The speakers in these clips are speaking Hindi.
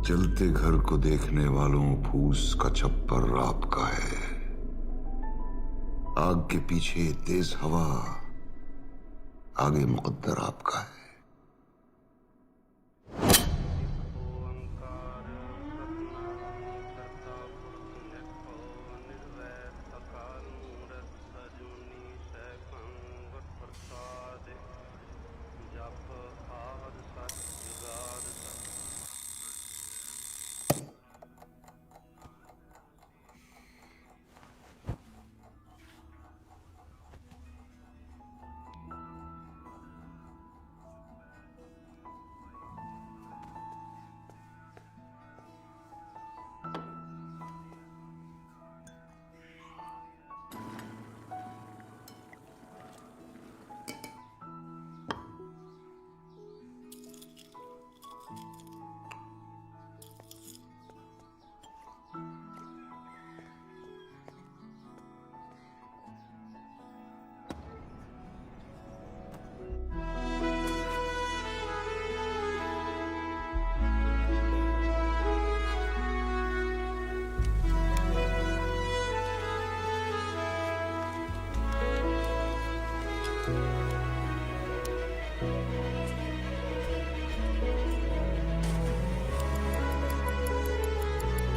जलते घर को देखने वालों फूस का छप्पर आपका है। आग के पीछे तेज हवा, आगे मुकद्दर आपका है।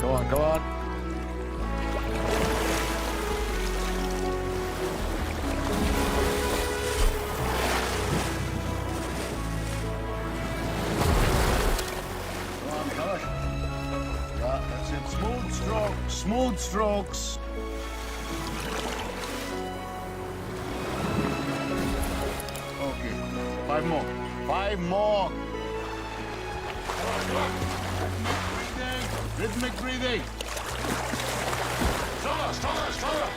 Go on, go on. Go on, Josh. Yeah, that's it. Smooth strokes. Smooth strokes. Okay. 5 more. 5 more. Come on, come on. Rhythmic breathing. Stronger, stronger, stronger.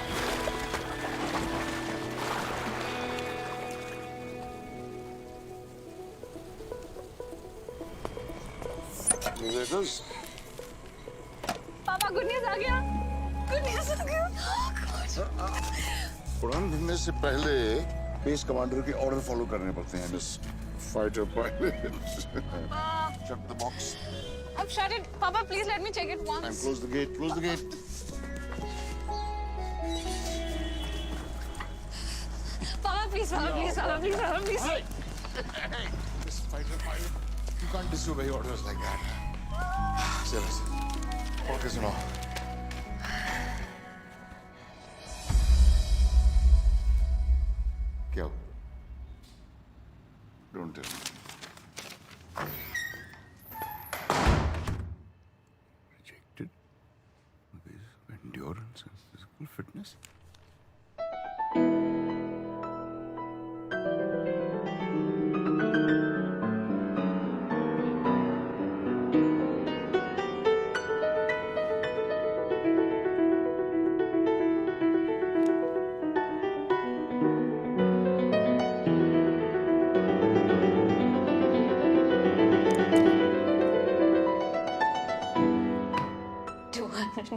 Musicians? पापा गुड न्यूज़ आ गया। गुड न्यूज़ आ गया। उड़ान भरने से पहले बेस कमांडर के ऑर्डर फॉलो करने पड़ते हैं miss fighter pilot. Shut the box. I've shut it. Papa, please let me check it once. And close the gate. Close the gate. Papa, please, Papa, please, Papa, please, Papa, please. Hey! Hey! Miss fighter pilot, you can't disobey orders like that. Seriously. Okay, सुनो. क्या? Don't tell me. Rejected because of endurance and physical fitness.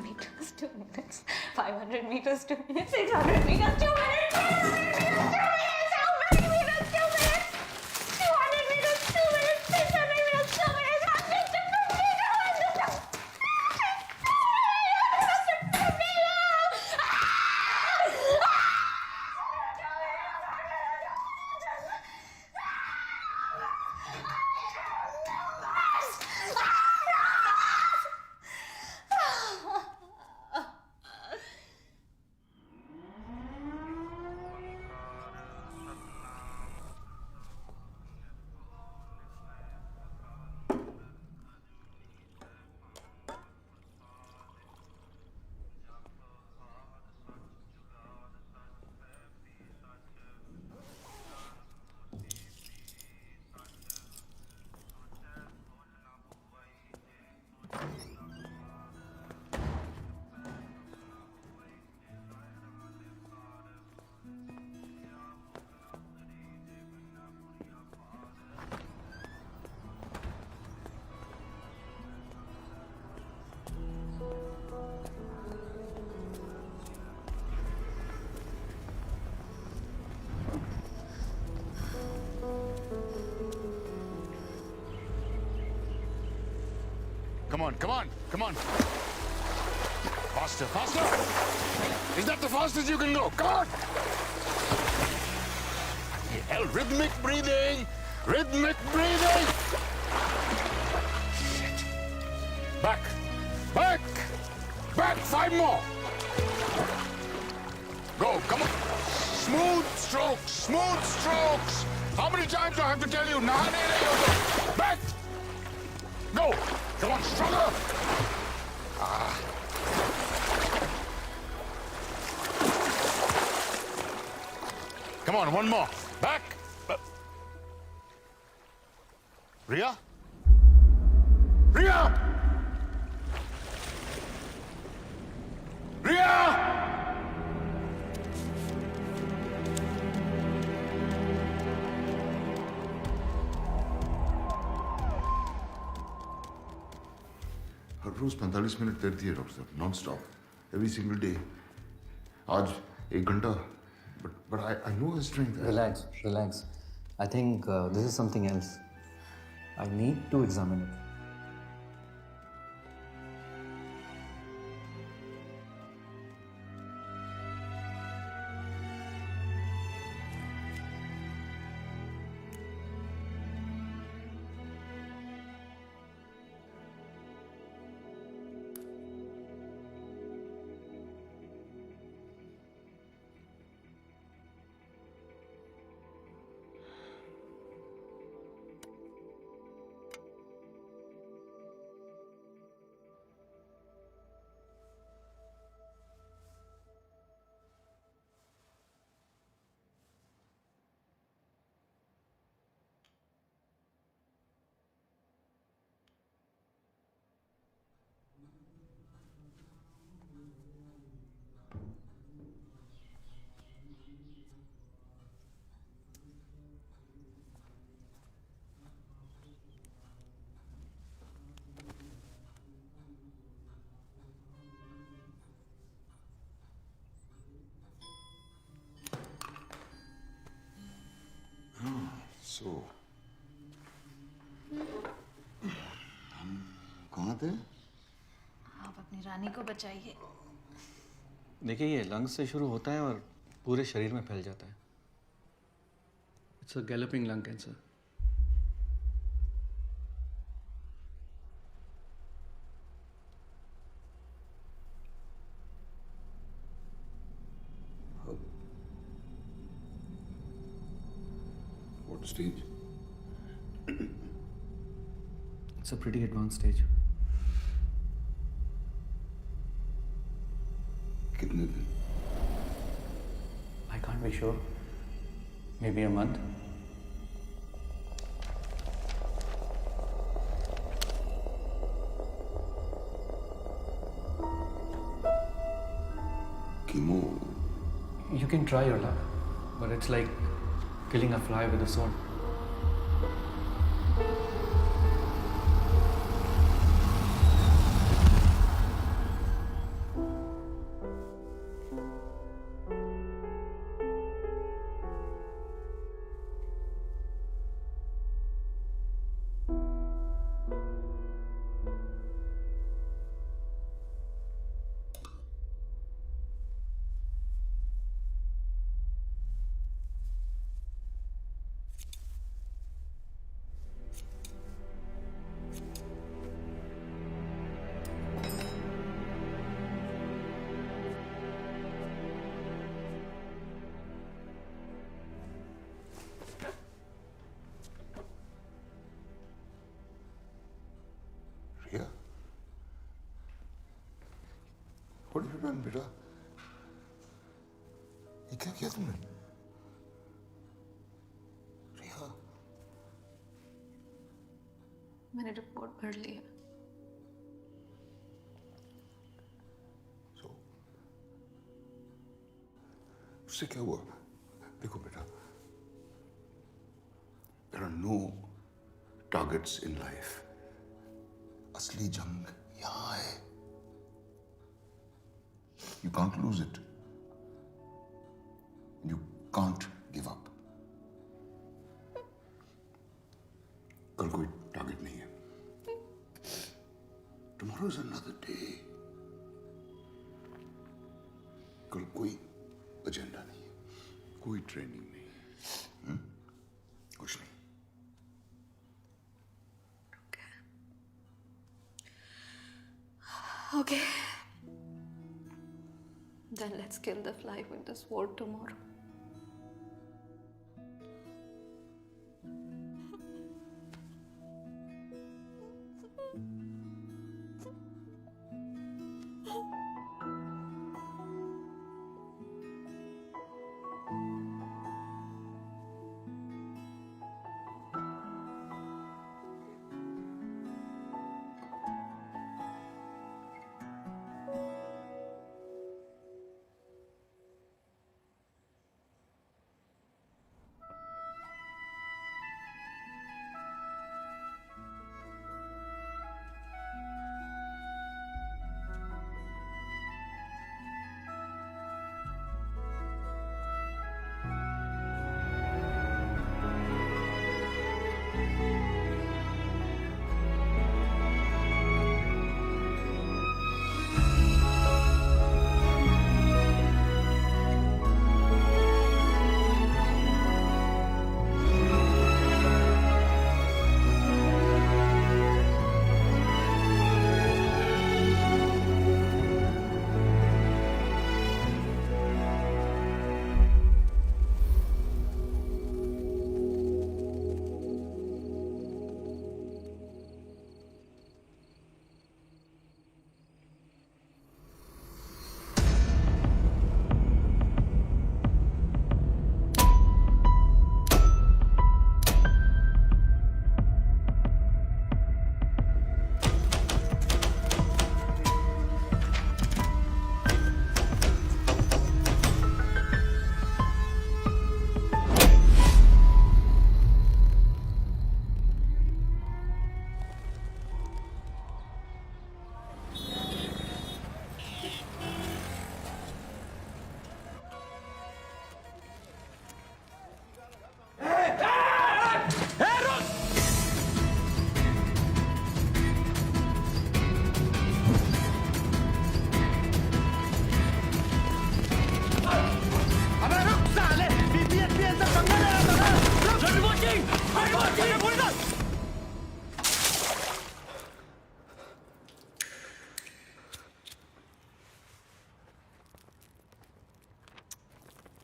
meters, 2 minutes. 500 meters, 2 minutes. 600 meters, 2 minutes. 600 meters, 2 minutes. How many meters, 2 minutes? 200 meters, 2 minutes. 600 meters, 2 minutes. Come on, come on, come on. Faster, faster. Is that the fastest you can go? Come on. Hell, rhythmic breathing. Rhythmic breathing. Shit. Back, back, back. 5 more. Go, come on. Smooth strokes, smooth strokes. How many times do I have to tell you? Back. Go. Come on, stronger. Come on, one more. Back. Ria? Ria! Ria! Her rose 45 minute करती है डॉक्टर साहब non stop every single day आज 1 घंटा but I know his strength. Relax. I think this is something else. I need to examine it. So, हम कहाँ थे? आप अपनी रानी को बचाइए। देखिए ये लंग्स से शुरू होता है और पूरे शरीर में फैल जाता है। It's a galloping lung cancer. What stage? It's a pretty advanced stage. कितने दिन? I can't be sure. Maybe a month. Chemo. You can try your luck, but it's like killing a fly with a sword. Ria? What have you done, बेटा? ये क्या किया तुमने? रिया? मैंने रिपोर्ट पढ़ ली है। So, उससे क्या हुआ? देखो बेटा, there are no targets in life. असली जंग यहाँ है. You can't lose it. You can't give up. कल कोई टारगेट नहीं है. tomorrow's another day. कल कोई एजेंडा नहीं है, कोई ट्रेनिंग नहीं, कुछ नहीं. Okay. Then let's kill the fly with the sword tomorrow.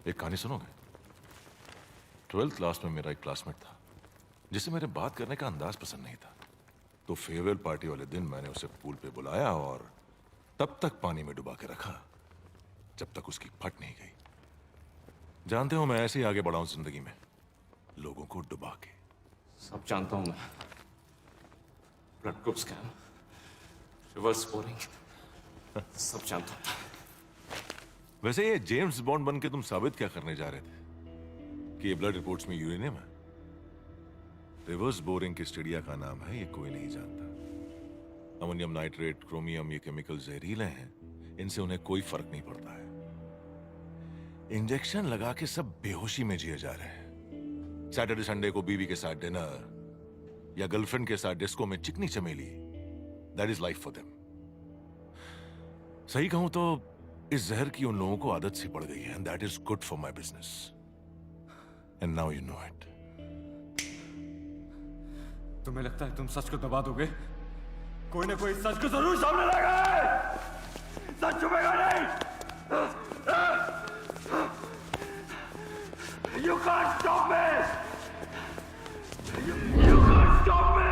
एक कहानी सुनोगे? 12th क्लास में मेरा एक क्लासमेट था जिसे मेरे बात करने का अंदाज पसंद नहीं था, तो फेयरवेल पार्टी वाले दिन मैंने उसे पूल पे बुलाया और तब तक पानी में डुबा के रखा जब तक उसकी फट नहीं गई. जानते हो मैं ऐसे ही आगे बढ़ा हूं जिंदगी में, लोगों को डुबा के. सब जानता हूं मैं. Blood group scam, reverse boring, सब जानता हूं. वैसे ये जेम्स बॉन्ड बन के तुम साबित क्या करने जा रहे थे कि ये ब्लड रिपोर्ट्स में यूरेनियम है? रिवर्स बोरिंग की स्टडिया का नाम है, ये कोई नहीं जानता. अमोनियम नाइट्रेट, क्रोमियम, ये केमिकल जहरीले हैं, इनसे उन्हें कोई फर्क नहीं पड़ता है. इंजेक्शन लगा के सब बेहोशी में जिए जा रहे हैं. सैटरडे संडे को बीवी के साथ डिनर या गर्लफ्रेंड के साथ डिस्को में चिकनी चमेली, that is life for them. सही कहूं तो इस जहर की उन लोगों को आदत सी पड़ गई है, and that is good for my business. And now you know it. तुम्हें लगता है तुम सच को दबा दोगे? कोई ना कोई सच को जरूर सामने लाएगा. सच छुपेगा नहीं. You can't stop me. You can't stop me.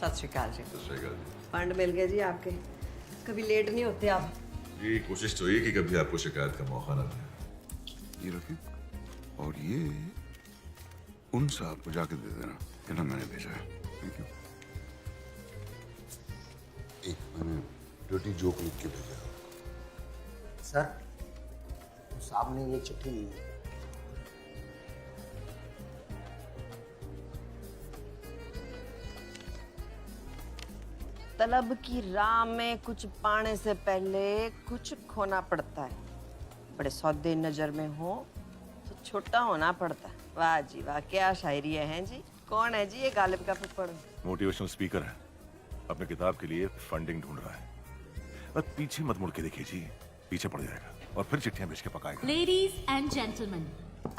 सत श्रीकाल जी. फंड मिल गए जी आपके. कभी लेट नहीं होते आप. जी कोशिश तो ये कि कभी आपको शिकायत का मौका ना मिले. ये रखिए, और ये उन साहब को जाके दे देना, कहना मैंने भेजा है. Thank you. मैंने डर्टी जोक लिख के भेजा. सर साहब ने ये चिट्ठी ली है। तलब की राह में कुछ पाने से पहले कुछ खोना पड़ता है। बड़े सौदे नजर में हो तो छोटा होना पड़ता है। वाह जी वाह, क्या शायरी है जी। कौन है जी ये गालिब का फुफड़? मोटिवेशनल स्पीकर है, अपने किताब के लिए फंडिंग ढूंढ रहा है। बस पीछे मत मुड़ के देखिए जी, पीछे पड़ जाएगा और फिर चिट्ठियां भेज के पकाएगा। Ladies and gentlemen,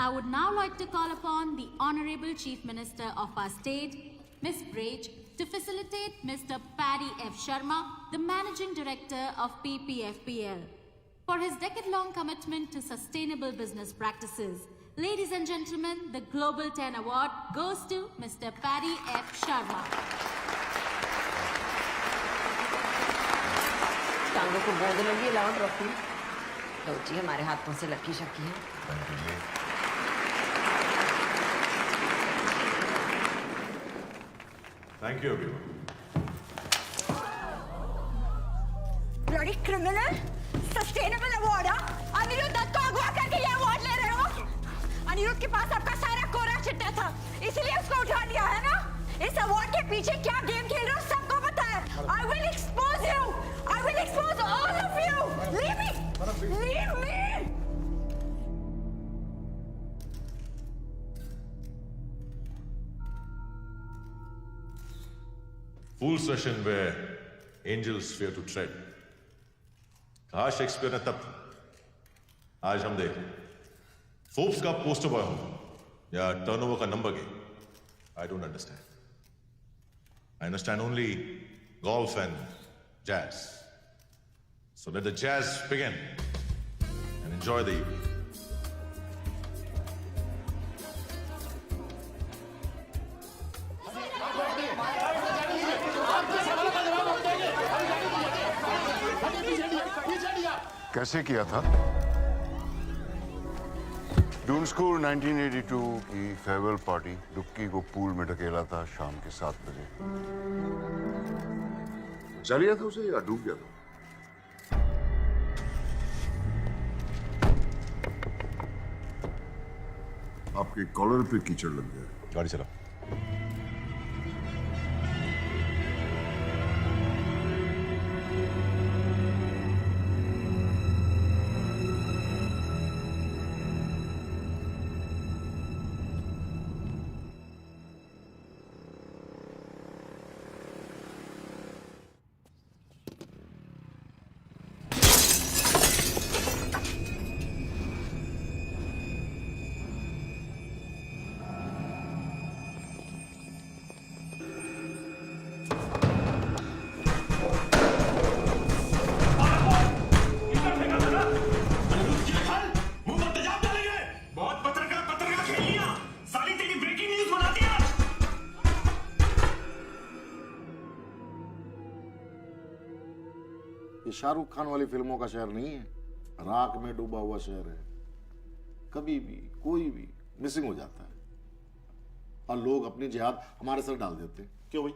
I would now like to call upon the Honorable Chief Minister of our state, Ms. Braj, to facilitate Mr. Paddy F. Sharma, the Managing Director of PPFPL, for his decade-long commitment to sustainable business practices. Ladies and gentlemen, the Global 10 Award goes to Mr. Paddy F. Sharma. टांगों को गोद लगी, लाओ ट्रॉफी। लो जी, हमारे हाथों से लकी शकी है। Thank you everyone. Bloody criminal, sustainable award. Aniruddh Dutt को अगवा करके ये अवार्ड ले रहे हो। अनिरुद्ध के पास आपका सारा कोरा चिट्टा था, इसीलिए उसको उठा लिया है ना। इस अवार्ड के पीछे क्या गेम खेल रहे हो सबको पता है। I will expose you. I will expose all of you. Leave me. Leave me. Fools rush in where angels fear to tread. कहा शेक्सपियर ने तब, आज हम देख फोर्ब्स का पोस्टर बॉय हूं या टर्नओवर का number game. I don't understand. I understand only golf and jazz. So let the jazz begin and enjoy the evening. कैसे किया था? डून स्कूल 1982 की फेयरवेल पार्टी। डुक्की को पूल में ढकेला था शाम के 7 बजे। चल गया था उसे या डूब गया था? आपके कॉलर पे कीचड़ लग गया। गाड़ी चला। ये शाहरुख खान वाली फिल्मों का शहर नहीं है, राख में डूबा हुआ शहर है। कभी भी कोई भी मिसिंग हो जाता है और लोग अपनी जिहाद हमारे सर डाल देते हैं। क्यों भाई?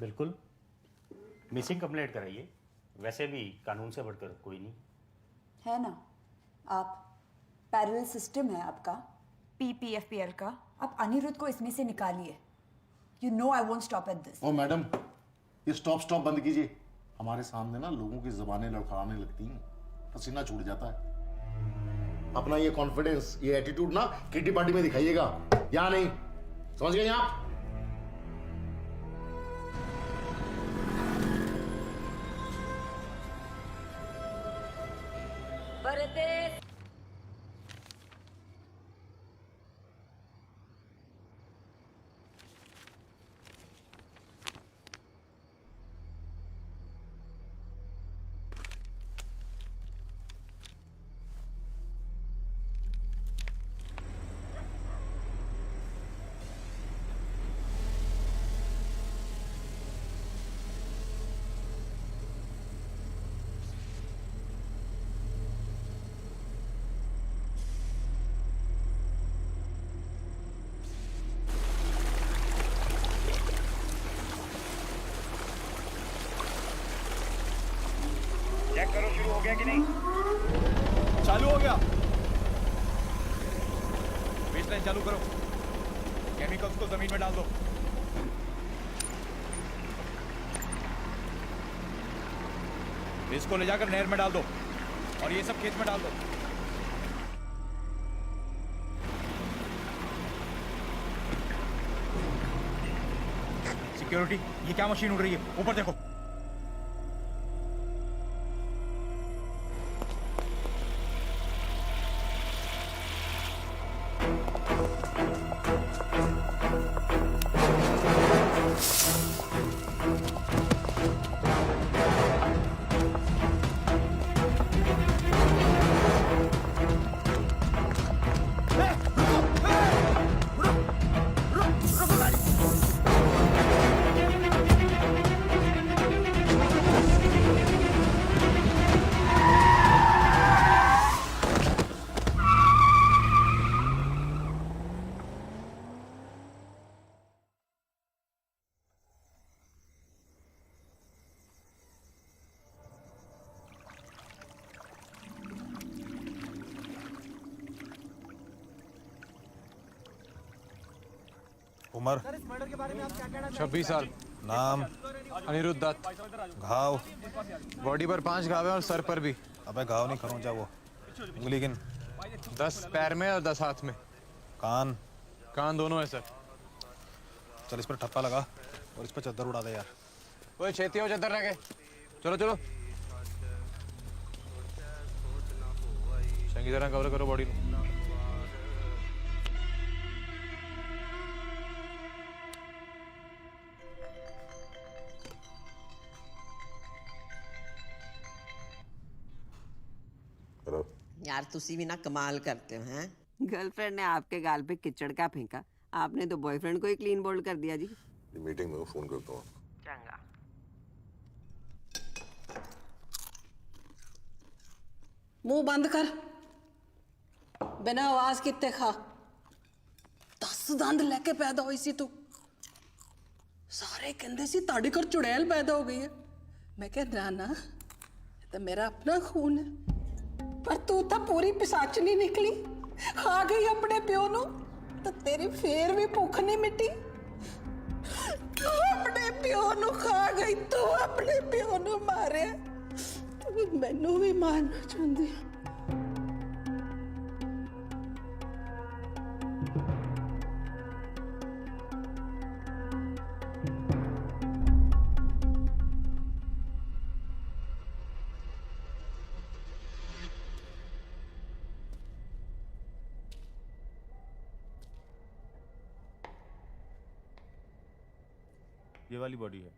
बिल्कुल, मिसिंग कंप्लेंट कराइए। वैसे भी कानून से बढ़कर कोई नहीं है ना। आप पैरेलल सिस्टम है आपका PPFPL का। आप अनिरुद्ध को इसमें से निकालिए। You know I won't stop at this. Oh madam, ये स्टॉप बंद कीजिए। हमारे सामने ना लोगों की जुबानें लड़खड़ाने लगती हैं, पसीना छूट जाता है। अपना ये कॉन्फिडेंस, ये एटीट्यूड ना किटी पार्टी में दिखाइएगा, या नहीं? समझ गए आप? चेक करो, शुरू हो गया कि नहीं? चालू हो गया। पाइपलाइन चालू करो, केमिकल्स को जमीन में डाल दो। इसको ले जाकर नहर में डाल दो और ये सब खेत में डाल दो। सिक्योरिटी, ये क्या मशीन उड़ रही है? ऊपर देखो। उम्र 26 साल। नाम अनिरुद्ध दत्त। घाव बॉडी पर 5 घाव हैं और सर पर भी। अबे घाव नहीं खरोंचा वो। उंगली गिन। 10 पैर में और 10 हाथ में। कान कान दोनों है सर। चल इस पर ठप्पा लगा और इस पर चद्दर उड़ा दे यार। ओए छेती हो चद्दर रह गए। चलो चलो चंगी तरह कवर करो बॉडी को। यार तुसी भी ना कमाल करते हो हैं। गर्लफ्रेंड ने आपके गाल पे किचड़ का फेंका, आपने तो बॉयफ्रेंड को ही क्लीन बोल्ड कर दिया जी। मीटिंग में फोन करता हूँ। चंगा। मुंह बंद कर, बिना आवाज किते खा। 10 दंद लेके पैदा हुई सी तू। सारे कहंदे सी ताड़े घर चुड़ैल पैदा हो गई है। मैं कह ना तो मेरा अपना खून है, पर तू तो पूरी पिसाचनी निकली। खा गई अपने प्यो नू तो तेरी फेर भी भुख नहीं मिटी। तू अपने प्यो नू खा गई, तू अपने प्यो नू मारे, तू मैनू भी मारना चाहती। ये वाली बॉडी है।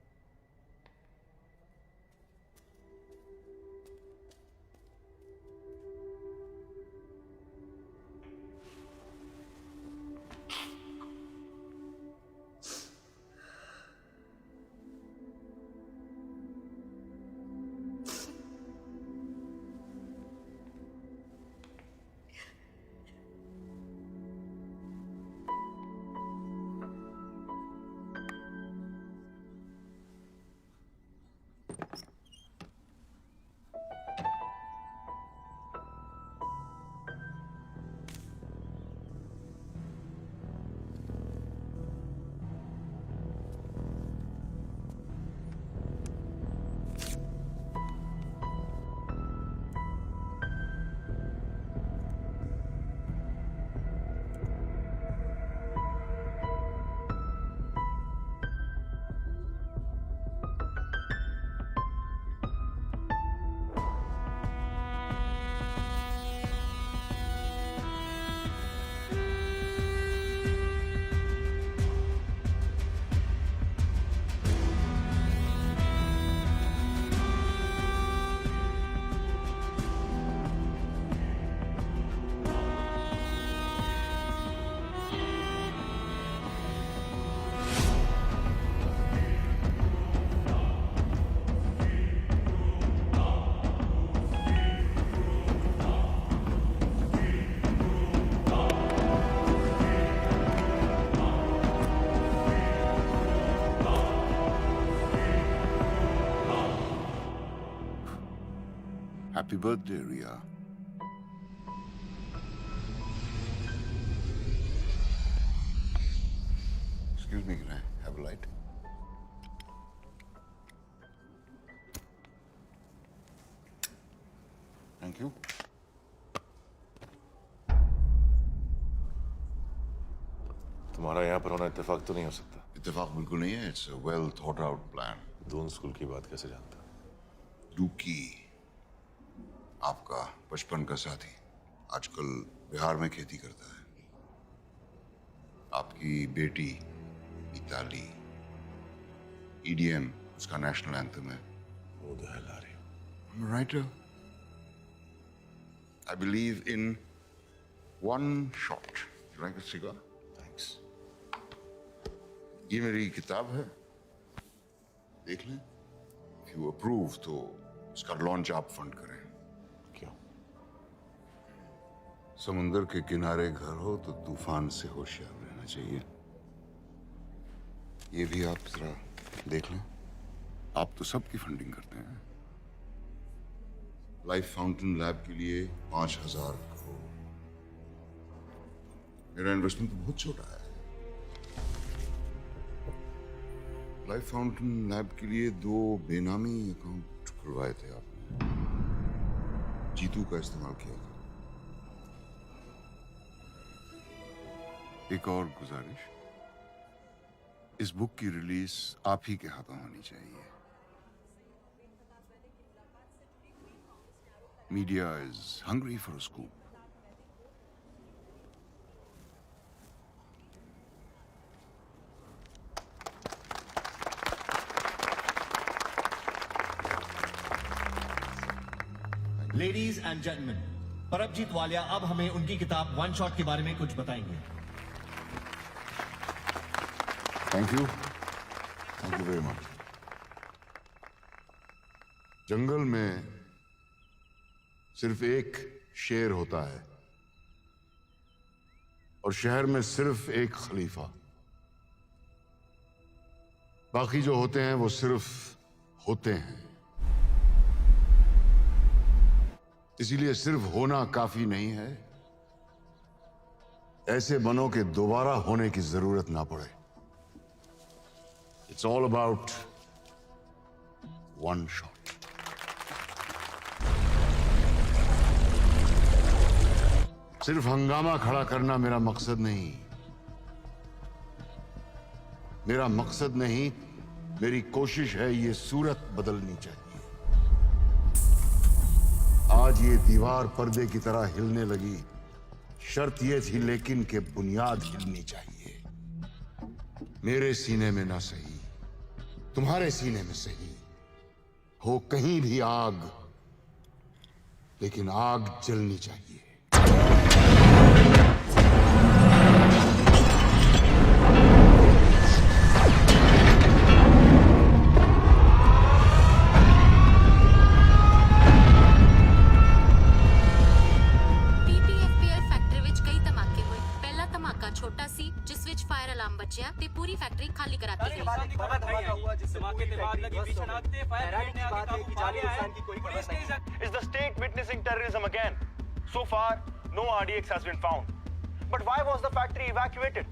Happy birthday, Ria. Excuse me, can I have a light? Thank you. तुम्हारा यहाँ पर होना इत्तेफाक तो नहीं हो सकता। इत्तेफाक बिल्कुल नहीं है, it's a well thought out plan. Doon school की बात कैसे जानता? डूकी, आपका बचपन का साथी, आजकल बिहार में खेती करता है। आपकी बेटी मिताली, EDM उसका नेशनल एंथम है। वो the hell are you? I'm a writer. I believe in one shot. You like a cigar? Thanks. ये मेरी किताब है, देख लें। If you approve तो इसका लॉन्च आप फंड करें। क्यों? समुंदर के किनारे घर हो तो तूफान से होशियार रहना चाहिए। ये भी आप जरा देख लें। आप तो सबकी फंडिंग करते हैं। लाइफ फाउंटेन लैब के लिए 5,000 करोड़। मेरा इन्वेस्टमेंट तो बहुत छोटा है। लाइफ फाउंटेन लैब के लिए 2 बेनामी अकाउंट खुलवाए थे आपने। जीतू का इस्तेमाल किया था। एक और गुजारिश, इस बुक की रिलीज आप ही के हाथों होनी चाहिए। Media is hungry for a scoop. Ladies and gentleman, Paramjit Walia अब हमें उनकी किताब वन शॉट के बारे में कुछ बताएंगे। Thank you very much. जंगल में सिर्फ एक शेर होता है और शहर में सिर्फ एक खलीफा। बाकी जो होते हैं वो सिर्फ होते हैं। इसीलिए सिर्फ होना काफी नहीं है, ऐसे बनो के दोबारा होने की जरूरत ना पड़े। It's all about one shot. सिर्फ हंगामा खड़ा करना मेरा मकसद नहीं। मेरा मकसद नहीं, मेरी कोशिश है ये सूरत बदलनी चाहिए। आज ये दीवार पर्दे की तरह हिलने लगी, शर्त ये थी लेकिन कि बुनियाद हिलनी चाहिए। मेरे सीने में ना सही, तुम्हारे सीने में सही हो कहीं भी आग, लेकिन आग जलनी चाहिए। PPFPL ਫੈਕਟਰੀ ਵਿੱਚ ਕਈ ਧਮਾਕੇ ਹੋਏ। ਪਹਿਲਾ ਧਮਾਕਾ ਛੋਟਾ ਸੀ ਜਿਸ ਵਿੱਚ ਫਾਇਰ ਅਲਾਰਮ ਬਚਿਆ ਤੇ ਪੂਰੀ ਫੈਕਟਰੀ ਖਾਲੀ ਕਰਾ ਦਿੱਤੀ Is the state witnessing terrorism again? So far, no RDX has been found. But why was the factory evacuated?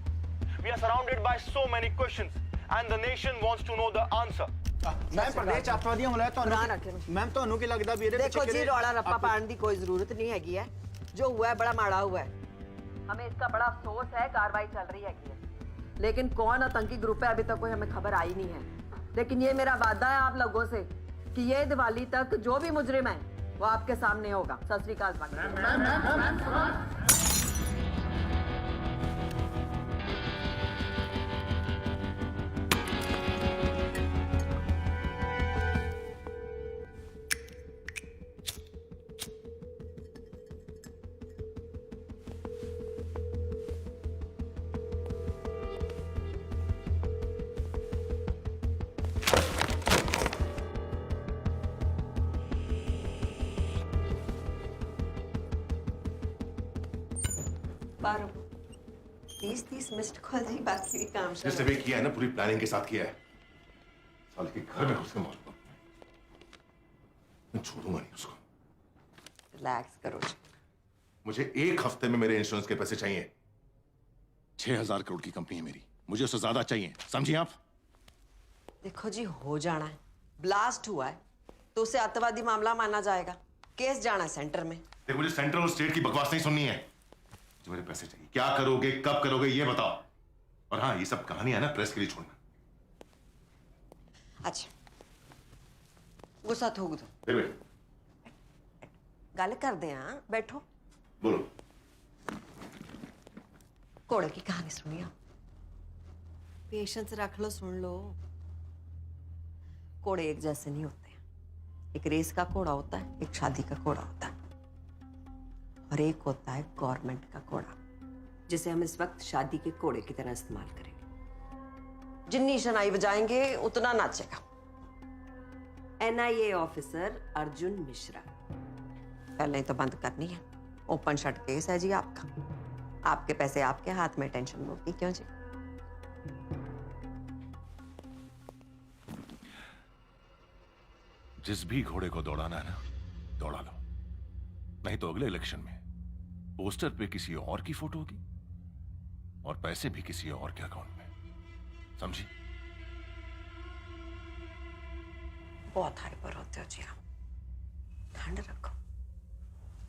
We are surrounded by so many questions, and the nation wants to know the answer. Ma'am प्रदेश अत्याधिक होना है तो मैम ਤੁਹਾਨੂੰ ਕੀ ਲੱਗਦਾ ਵੀ ਇਹਦੇ देखो जी रौला रप्पा पाने की कोई जरूरत नहीं हैगी है। जो हुआ है बड़ा माड़ा हुआ है। हमें इसका बड़ा अफसोस है, कार्रवाई चल रही है। लेकिन कौन आतंकी ग्रुप है अभी तक कोई हमें खबर आई नहीं है। लेकिन ये मेरा वादा है आप लोगों से कि ये दिवाली तक जो भी मुजरिम है वो आपके सामने होगा। सत श्री अकाल। बारो 30 मिस्ड कॉल जी, बाकी भी काम जिसने भी किया है ना पूरी प्लानिंग के साथ किया है। साले के घर में घुस के मारूंगा। मैं छोड़ूंगा नहीं उसको। रिलैक्स करो। मुझे 1 हफ्ते में मेरे इंश्योरेंस के पैसे चाहिए। 6,000 करोड़ की कंपनी है मेरी। मुझे उससे ज्यादा चाहिए, समझिए आप? देखो जी, हो जाना है, ब्लास्ट हुआ है तो उसे आतंकवादी मामला माना जाएगा, केस जाना है सेंटर में। देखो, मुझे सेंट्रल और स्टेट की बकवास नहीं सुननी है। जो मेरे पैसे चाहिए, क्या करोगे, कब करोगे, ये बताओ। और हाँ, ये सब कहानी है ना, प्रेस के लिए छोड़ना। अच्छा, गुस्सा थोक दो, फिर बैठ, गल कर दे। हाँ बैठो, बोलो। घोड़े की कहानी सुनिए, पेशेंस रख लो, सुन लो। घोड़े एक जैसे नहीं होते, एक रेस का घोड़ा होता है, एक शादी का घोड़ा होता है, और एक होता है गवर्नमेंट का घोड़ा, जिसे हम इस वक्त शादी के घोड़े की तरह इस्तेमाल करेंगे। जितनी शनाई बजाएंगे उतना नाचेगा। NIA ऑफिसर अर्जुन मिश्रा, पहले तो बंद करनी है, ओपन शट केस है जी आपका। आपके पैसे आपके हाथ में, टेंशन होगी क्यों जी? जिस भी घोड़े को दौड़ाना है ना, दौड़ा लो, नहीं तो अगले इलेक्शन में पोस्टर पे किसी और की फोटो होगी और पैसे भी किसी और के अकाउंट में, समझी? बहुत हाइपर होते हो जी आप, ठंड रखो,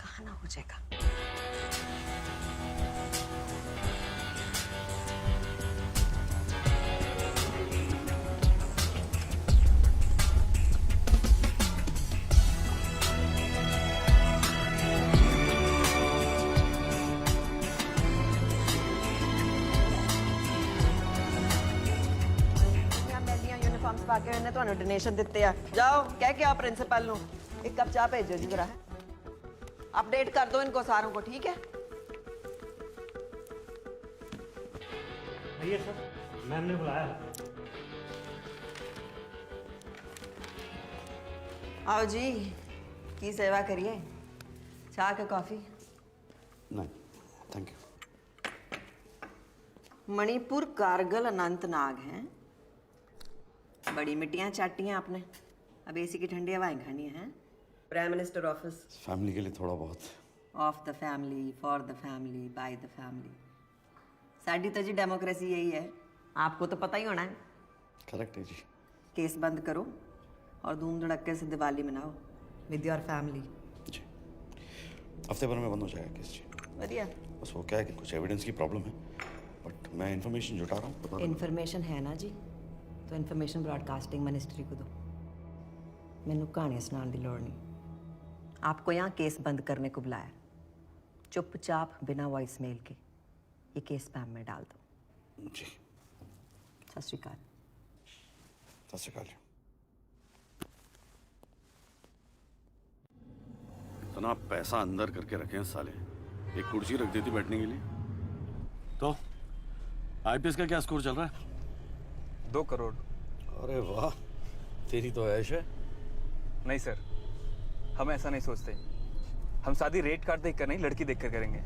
कहाँ ना हो जाएगा। बाकी मैंने तो डोनेशन दिते आ, जाओ कह के आप प्रिंसिपल नो एक कप चाह भेजो जी, जरा अपडेट कर दो इनको सारों को, ठीक है? भैया सर, मैम ने बुलाया। आओ जी, की सेवा करिए, चाह के कॉफी? नहीं थैंक यू। मणिपुर, कारगिल, अनंतनाग हैं, बड़ी मिट्टियां चाटी हैं आपने, अब एसी की ठंडी हवाएं खानी है। प्राइम मिनिस्टर ऑफिस, फैमिली के लिए थोड़ा बहुत। Of the family, for the family, by the family. Sari तो जी डेमोक्रेसी यही है, आपको तो पता ही होना है। करेक्ट है जी। केस बंद करो और धूम धड़क्के से दिवाली मनाओ विद योर फैमिली। जी, हफ्ते भर में बंद हो जाएगा केस जी। बढ़िया। बस वो क्या है कि कुछ एविडेंस की प्रॉब्लम है, बट मैं इन्फॉर्मेशन जुटा रहा हूँ। इन्फॉर्मेशन है ना जी, तो इन्फॉर्मेशन ब्रॉडकास्टिंग मिनिस्ट्री को दो, मैनू कहानियां सुनाने की लोड़ नहीं। आपको यहाँ केस बंद करने को बुलाया, चुपचाप बिना वॉइस मेल के ये केस स्पैम में डाल दो जी। सत श्री अकाल। सत श्री अकाल। इतना पैसा अंदर करके रखे हैं साले, एक कुर्सी रख देती बैठने के लिए। तो IPS का क्या स्कोर चल रहा है? 2 करोड़। अरे वाह, तेरी तो ऐश है। नहीं सर, हम ऐसा नहीं सोचते। हम शादी रेट कार्ड देख कर नहीं, लड़की देख कर करेंगे।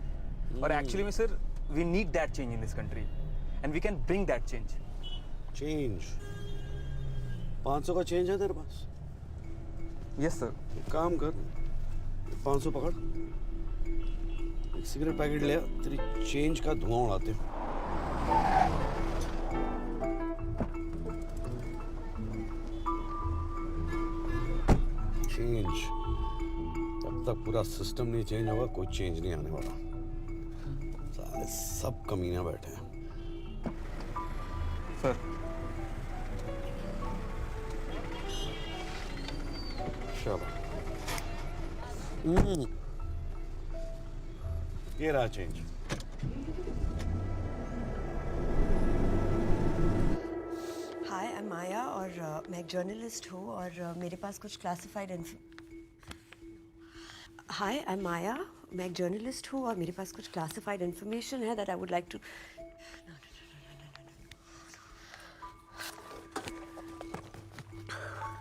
और एक्चुअली में sir, we need that change in this country and we can bring that change. Change? 500 का चेंज है तेरे पास? Yes sir. एक काम कर, 500 पकड़, एक सिगरेट पैकेट ले आ, तेरी चेंज का धुआं उड़ाते हैं। चेंज, जब तक पूरा सिस्टम नहीं चेंज होगा कोई चेंज नहीं आने वाला। साले सब कमीने बैठे हैं। सर चलो, ये रहा चेंज। हाय, आई एम माया और मैं एक जर्नलिस्ट हूँ और मेरे पास कुछ क्लासिफाइड इन्फॉर्मेशन है that I would like to.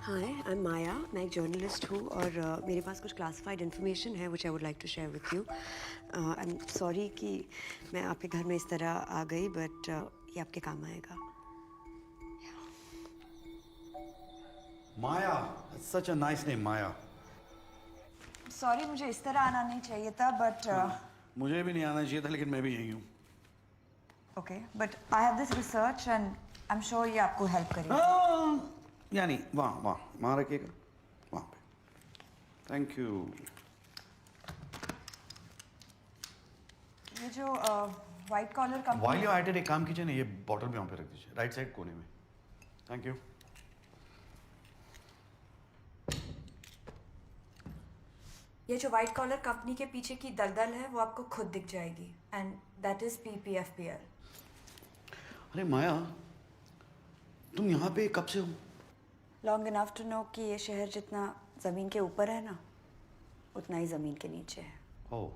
Hi, I am Maya, मैं एक जर्नलिस्ट हूँ और मेरे पास कुछ क्लासिफाइड इन्फॉर्मेशन है which I would like to share with you. I am sorry कि मैं आपके घर में इस तरह आ गई, बट ये आपके काम आएगा। Maya, such a nice name, Maya. Sorry, मुझे इस तरह आना नहीं चाहिए था, बट मुझे भी नहीं आना चाहिए था, लेकिन मैं भी यही हूँ। Okay, but I have this research and I'm sure ये आपको help करेगा. यानी वहाँ रखिएगा, वहाँ पे. Thank you. ये जो white collar company. While you're at it, एक काम कीजिए ना, ये बॉटल भी वहाँ पे रख दीजिए, राइट साइड कोने में. Thank you. ये जो व्हाइट कॉलर कंपनी के पीछे की दलदल है वो आपको खुद दिख जाएगी एंड दैट इज PPFPL. अरे माया, तुम यहाँ पे कब से हो? लॉन्ग इनफ टू नो कि ये शहर जितना ज़मीन के ऊपर है ना उतना ही ज़मीन के नीचे है. ओह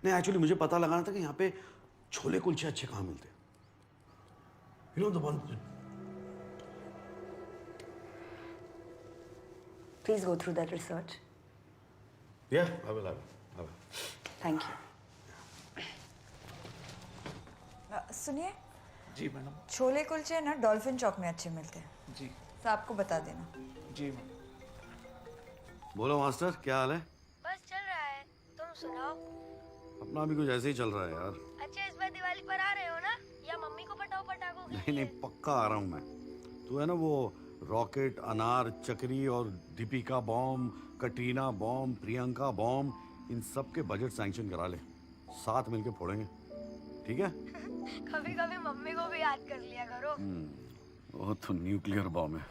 नहीं, एक्चुअली मुझे पता लगाना था कि यहाँ पे छोले कुलचे अच्छे कहाँ मिलते हैं. You know the one. Please go through that research. Yeah, I will. Thank you. सुनिए. जी मैडम. छोले कुलचे ना डॉल्फिन चौक में अच्छे मिलते हैं. जी. तो आपको बता देना. जी. बोलो मास्टर, क्या हाल है? बस चल रहा है, तुम सुनाओ. अपना भी कुछ ऐसे ही चल रहा है यार. अच्छा, इस बार दिवाली पर आ रहे हो ना, या मम्मी को पटाओ पटाखों के नहीं, पक्का आ रहा हूँ मैं. तू है ना वो रॉकेट, अनार, चक्री और Deepika bomb, Katrina bomb, Priyanka bomb, इन सब के बजट सैंक्शन करा ले. साथ मिलके फोड़ेंगे, ठीक है? कभी कभी मम्मी को भी याद कर लिया करो. वो तो न्यूक्लियर बॉम्ब है.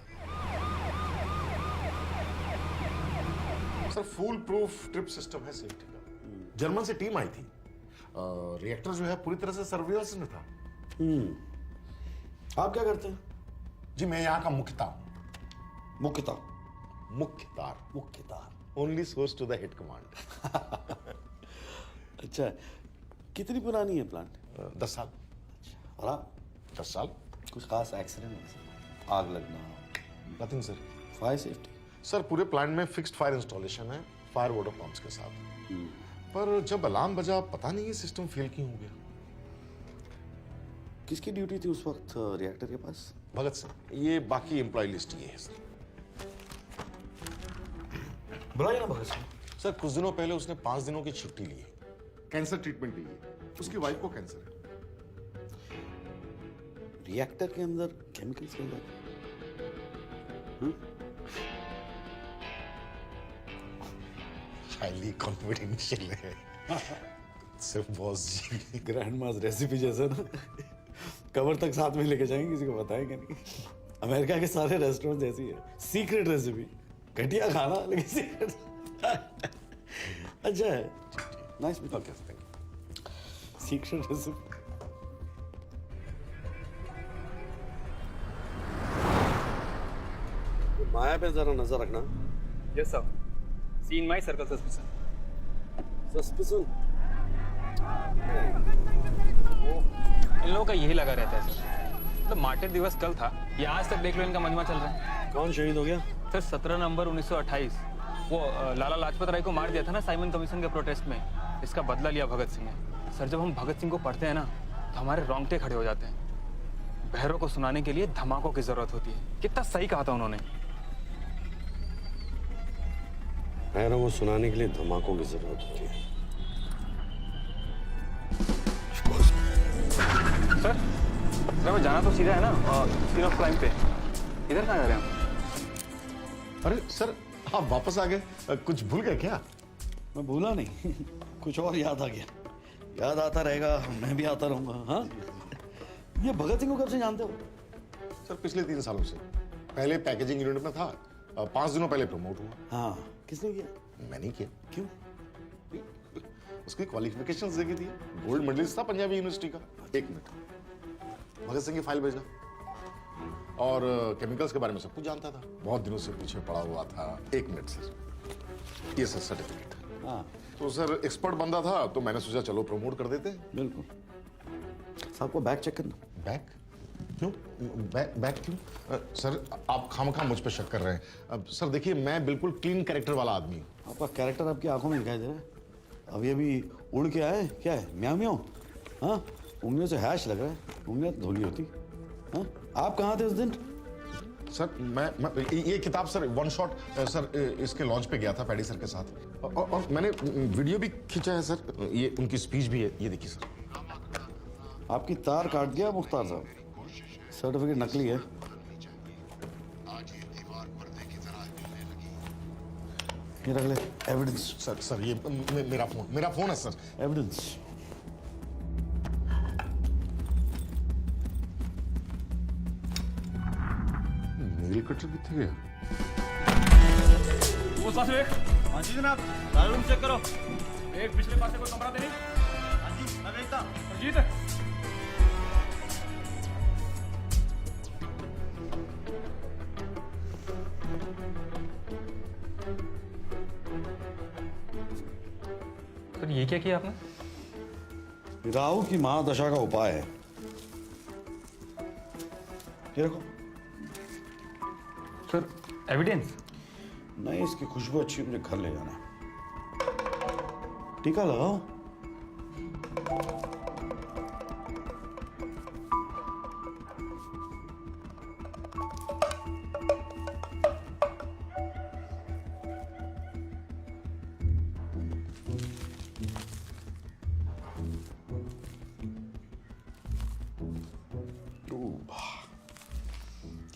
Sir full proof trip system है सेफ्टी का. जर्मन से टीम आई थी. रिएक्टर जो है पूरी तरह से सर्विलेंस में था. आप क्या करते हैं? जी मैं यहाँ का Mukhtar. Only source to the head command. अच्छा, कितनी पुरानी है प्लांट? 10 साल. और आप? 10 साल. कुछ खास एक्सीडेंट, आग लगना? Nothing sir. Fire safety? Sir पूरे प्लांट में फिक्स्ड फायर इंस्टॉलेशन है, फायर वाटर पंप्स के साथ. पर जब अलार्म बजा पता नहीं ये सिस्टम फेल क्यों हो गया. किसकी ड्यूटी थी उस वक्त रिएक्टर के पास? भगत सिंह. ये बाकी एम्प्लॉय लिस्ट ये है सर. बुलाइए ना भगत सिंह. सर कुछ दिनों पहले उसने 5 दिनों की छुट्टी ली है. कैंसर ट्रीटमेंट ली है. उसकी वाइफ को कैंसर है. रिएक्टर के अंदर केमिकल्स मिल जाते हैं. हाईली कॉन्फिडेंशियल है. सिर्फ बॉस जी. ग्रैंड मास रेसिपी जैसा ना, कवर तक साथ में लेके जाएंगे, किसी को बताएंगे नहीं. अमेरिका के सारे रेस्टोरेंट ऐसी है, सीक्रेट रेसिपी. घटिया खाना लेकिन सीक्रेट. अच्छा है. Nice. Okay thank you. Secret recipe. Maya पे जरा नजर रखना. Yes sir. See in my circle suspicion. इन लोगों का यही लगा रहता है सर. तो मार्टिर दिवस कल था, ये आज तक देख लो इनका मजमा चल रहा है. कौन शहीद हो गया? सर 17 नवंबर 1928 वो लाला लाजपत राय को मार दिया था ना साइमन कमीशन के प्रोटेस्ट में. इसका बदला लिया भगत सिंह ने. सर जब हम भगत सिंह को पढ़ते हैं ना तो हमारे रोंगटे खड़े हो जाते हैं. बहरों को सुनाने के लिए धमाकों की जरूरत होती है. कितना सही कहा था उन्होंने. बहरों को सुनाने के लिए धमाकों की जरूरत होती है. सर मैं जाना तो सीधा है ना सीन ऑफ क्राइम पे. इधर कहाँ जा रहे हैं? अरे सर आप वापस आ गए. कुछ भूल गए क्या? मैं भूला नहीं. कुछ और याद आ गया. याद आता रहेगा, मैं भी आता रहूंगा. हाँ, ये भगत सिंह को कब से जानते हो? सर पिछले 3 सालों से. पहले पैकेजिंग यूनिट में था, 5 दिनों पहले प्रमोट हुआ. हाँ. किसने किया? मैंने किया. क्यों? उसकी क्वालिफिकेशंस देखी थी. गोल्ड मेडलिस्ट था पंजाबी यूनिवर्सिटी का. 1 मिनट. भगत सिंह की फाइल भेजा और केमिकल्स के बारे में सब कुछ जानता था. बहुत दिनों से पीछे पड़ा हुआ था. 1 मिनट सर. ये सर सर्टिफिकेट. हाँ. तो सर एक्सपर्ट बंदा था तो मैंने सोचा चलो प्रमोट कर देते. बिल्कुल. साहब को बैग चेक करना. बैग क्यों? बैग क्यों? सर आप खामखा मुझ पे शक कर रहे हैं. सर देखिए मैं बिल्कुल क्लीन कैरेक्टर वाला आदमी हूँ. आपका कैरेक्टर आपकी आंखों में दिखाई दे रहा है. अभी अभी उड़ के आए. क्या है? म्याऊ म्याऊ. हाँ, उंगलियों से हैश लग रहा है. उंगलियां तो धोली होती. हाँ, आप कहाँ थे उस दिन? सर मैं ये किताब सर 1 शॉट सर इसके लॉन्च पे गया था पैडी सर के साथ. और मैंने वीडियो भी खींचा है सर. ये उनकी स्पीच भी है. ये देखिए सर. आपकी तार काट दिया मुख्तार साहब। सर्टिफिकेट नकली है। आज ये दीवार पर्दे की तरह हिलने लगी। ये रख ले एविडेंस। सर ये मेरा फोन है सर। एविडेंस। मेरी कटर कितने गया? वो पास एक। हाँ जी जनाब, सारा रूम चेक करो। एक पिछले पास से कोई कमरा दे नहीं। हाँ जी, मैं देखता। अजीत सर, ये क्या किया आपने? राहु की महादशा का उपाय है। ये रखो। Sir, evidence? नहीं, इसकी खुशबू अच्छी, मुझे घर ले जाना है। टीका लगाओ।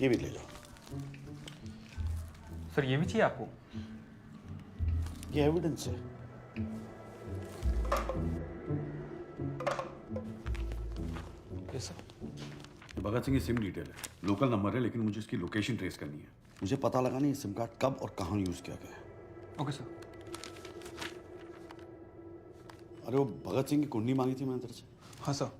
ये भी ले जाओ। सर, ये भी चाहिए आपको? ये एविडेंस है। भगत सिंह की सिम डिटेल है, लोकल नंबर है, लेकिन मुझे इसकी लोकेशन ट्रेस करनी है। मुझे पता लगाना है सिम कार्ड कब और कहाँ यूज किया गया है। Okay sir. अरे वो भगत सिंह की कुंडली मांगी थी मैंने तेरे से। हाँ सर।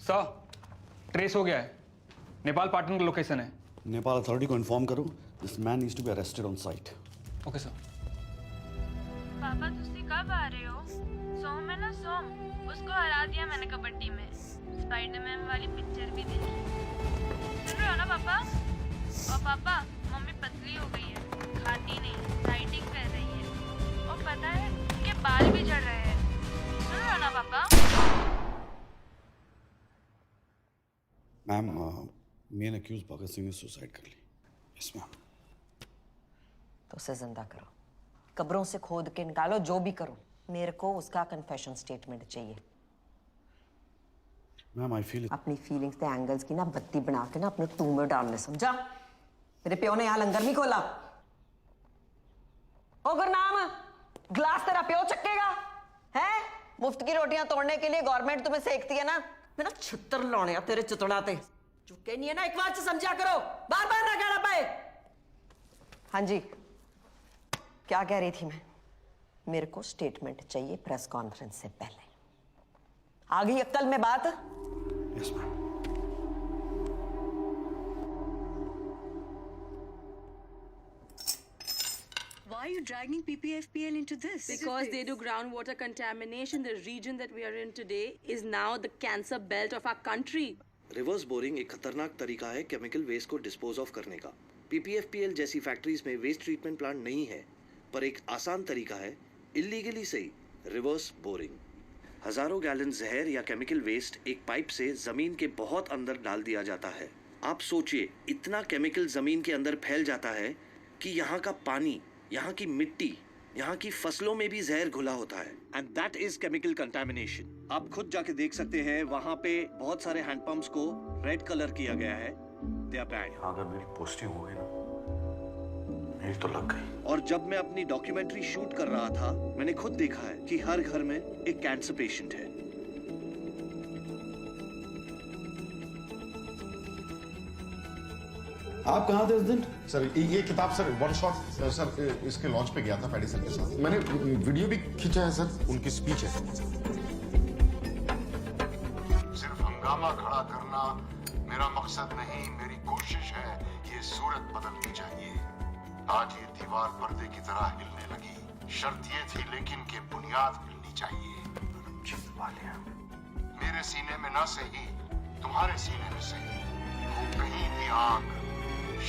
सर, ट्रेस हो गया है। नेपाल पाटन का लोकेशन है। नेपाल अथॉरिटी को इन्फॉर्म करो, this man needs to be arrested on site. Okay sir. पापा तुसी कब आ रहे हो? सोम है ना, सोम, उसको हरा दिया मैंने कबड्डी में। स्पाइडरमैन वाली पिक्चर भी देखी। सुन रहे हो ना पापा? और पापा, मम्मी पतली हो गई है, खाती नहीं, डाइटिंग कर रही है। और पता है, उनके बाल भी झड़ रहे हैं। सुन रहे हो ना पापा? Ma'am, main accused Bhagat Singh ने सुसाइड कर ली। Yes ma'am. तो उसे जिंदा करो, कब्रों से खोद के निकालो, जो भी करो, मेरे को उसका कन्फेशन स्टेटमेंट चाहिए। मैम आई फील अपनी फीलिंग्स के एंगल्स की ना बत्ती बना के ना अपने टू में डालने, समझा? मेरे प्यो ने यहाँ लंगर नहीं खोला। ओ गुरनाम, ग्लास तेरा प्यो चक्केगा है? मुफ्त की रोटियां तोड़ने के लिए गवर्नमेंट तुम्हें सेकती है ना। मेरा छितर लाने तेरे चितड़ाते चुके नहीं है ना, एक बार से समझा करो, बार बार ना कहना पाए। हाँ जी, क्या कह रही थी मैं? मेरे को स्टेटमेंट चाहिए प्रेस कॉन्फ्रेंस से पहले। आ गई अक्ल में बात? Yes ma'am. Why are you dragging PPFPL into this? Because they do groundwater contamination. The region that we are in today is now the cancer belt of our country. Reverse boring एक खतरनाक तरीका है केमिकल वेस्ट को डिस्पोज ऑफ करने का। पीपीएफपीएल जैसी फैक्ट्रीज में वेस्ट ट्रीटमेंट प्लांट नहीं है, पर एक आसान तरीका है, इल्लीगली सही, रिवर्स बोरिंग। हजारों गैलन जहर या केमिकल वेस्ट एक पाइप से जमीन के बहुत अंदर डाल दिया जाता है। आप सोचिए, इतना केमिकल जमीन के अंदर फैल जाता है कि यहाँ का पानी, यहाँ की मिट्टी, यहाँ की फसलों में भी जहर घुला होता है। And that is chemical contamination. आप खुद जाके देख सकते हैं, वहाँ पे बहुत सारे हैंडपंप्स को रेड कलर किया गया है। They are bad. अगर मेरी पोस्टिंग हो गई ना, मेरी तो लग गई। और जब मैं अपनी डॉक्यूमेंट्री शूट कर रहा था, मैंने खुद देखा है कि हर घर में एक कैंसर पेशेंट है। आप कहाँ थे उस दिन? सर ये किताब सर वन शॉट सर इसके लॉन्च पे गया था पैडी सर के साथ। मैंने वीडियो भी खींचा है सर, उनकी स्पीच है। सिर्फ हंगामा खड़ा करना मेरा मकसद नहीं, मेरी कोशिश है। ये सूरत बदलनी चाहिए। आज ये दीवार पर्दे की तरह हिलने लगी। शर्त ये थी लेकिन कि बुनियाद हिलनी चाहिए। मेरे सीने में ना सही, तुम्हारे सीने में सही, वो कहीं भी आग।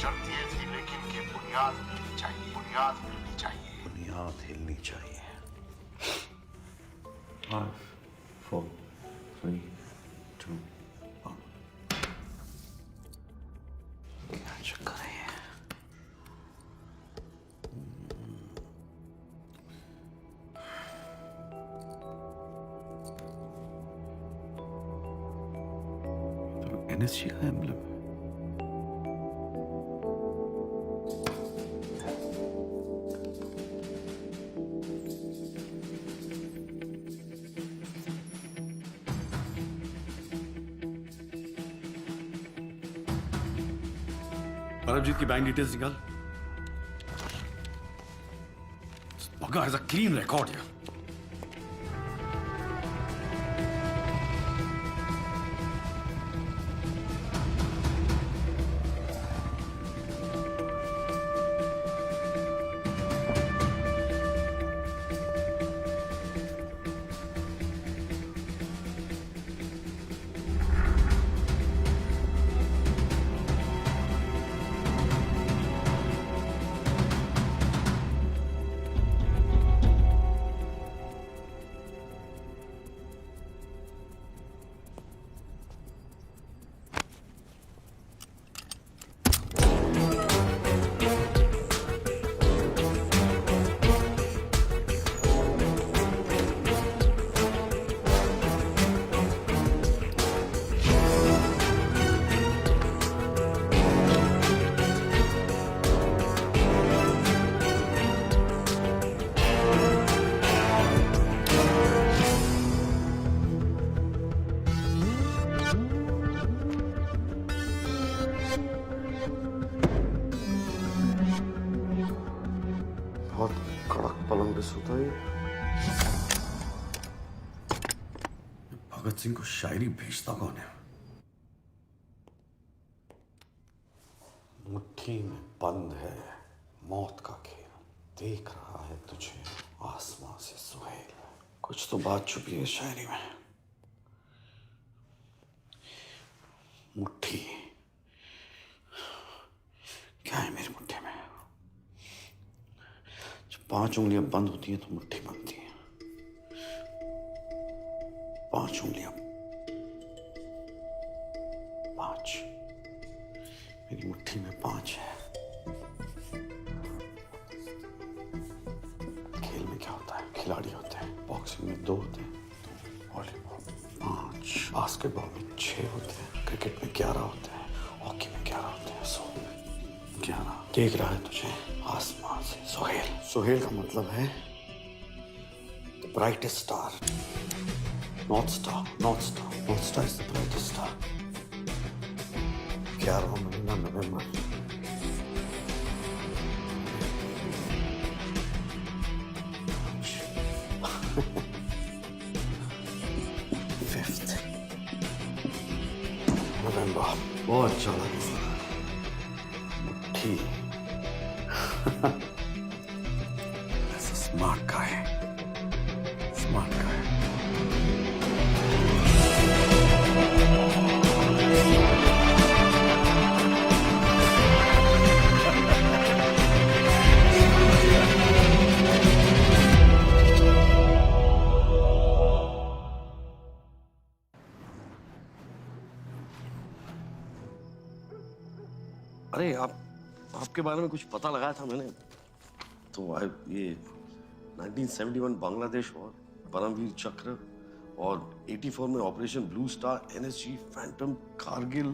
शर्त ये थी लेकिन कि बुनियाद हिलनी चाहिए। बुनियाद हिलनी चाहिए। बुनियाद हिलनी चाहिए। 5, 4, 3, 2, 1। क्या चक्कर है? एनएसजी का एम्ब्लम है। परमजीत की बैंक डिटेल्स निकाल। Bugger has a clean record here. बहुत कड़क पलंग पे सोता है। भगत सिंह को शायरी भेजता कौन है? मुट्ठी में बंद है मौत का खेल, देख रहा है तुझे आसमां से सुहेल। कुछ तो बात छुपी है शायरी में। मुट्ठी क्या है मेरी मुट्ठी में? जब 5 उंगलियां बंद होती हैं तो मुट्ठी बनती है। 5 उंगलियां, 5। मेरी मुट्ठी में 5 है। खेल में क्या होता है? खिलाड़ी होते हैं। बॉक्सिंग में 2 होते हैं, वॉलीबॉल 5, बास्केटबॉल में 6 होते हैं, क्रिकेट में 11 होते हैं, हॉकी में 11 होते हैं। 11 देख रहा है तुझे आसमान से सुहेल। सुहेल का मतलब है the brightest star, north star. North star, north star is the brightest star. 11वां महीना नवंबर। नवंबर बहुत अच्छा लगा। मुट्ठी That's a smart guy. Smart guy. अरे आपके बारे में कुछ पता लगाया था मैंने तो ये 1971 बांग्लादेश वॉर, परमवीर चक्र और 84 में operation blue star, NSG, phantom, Kargil.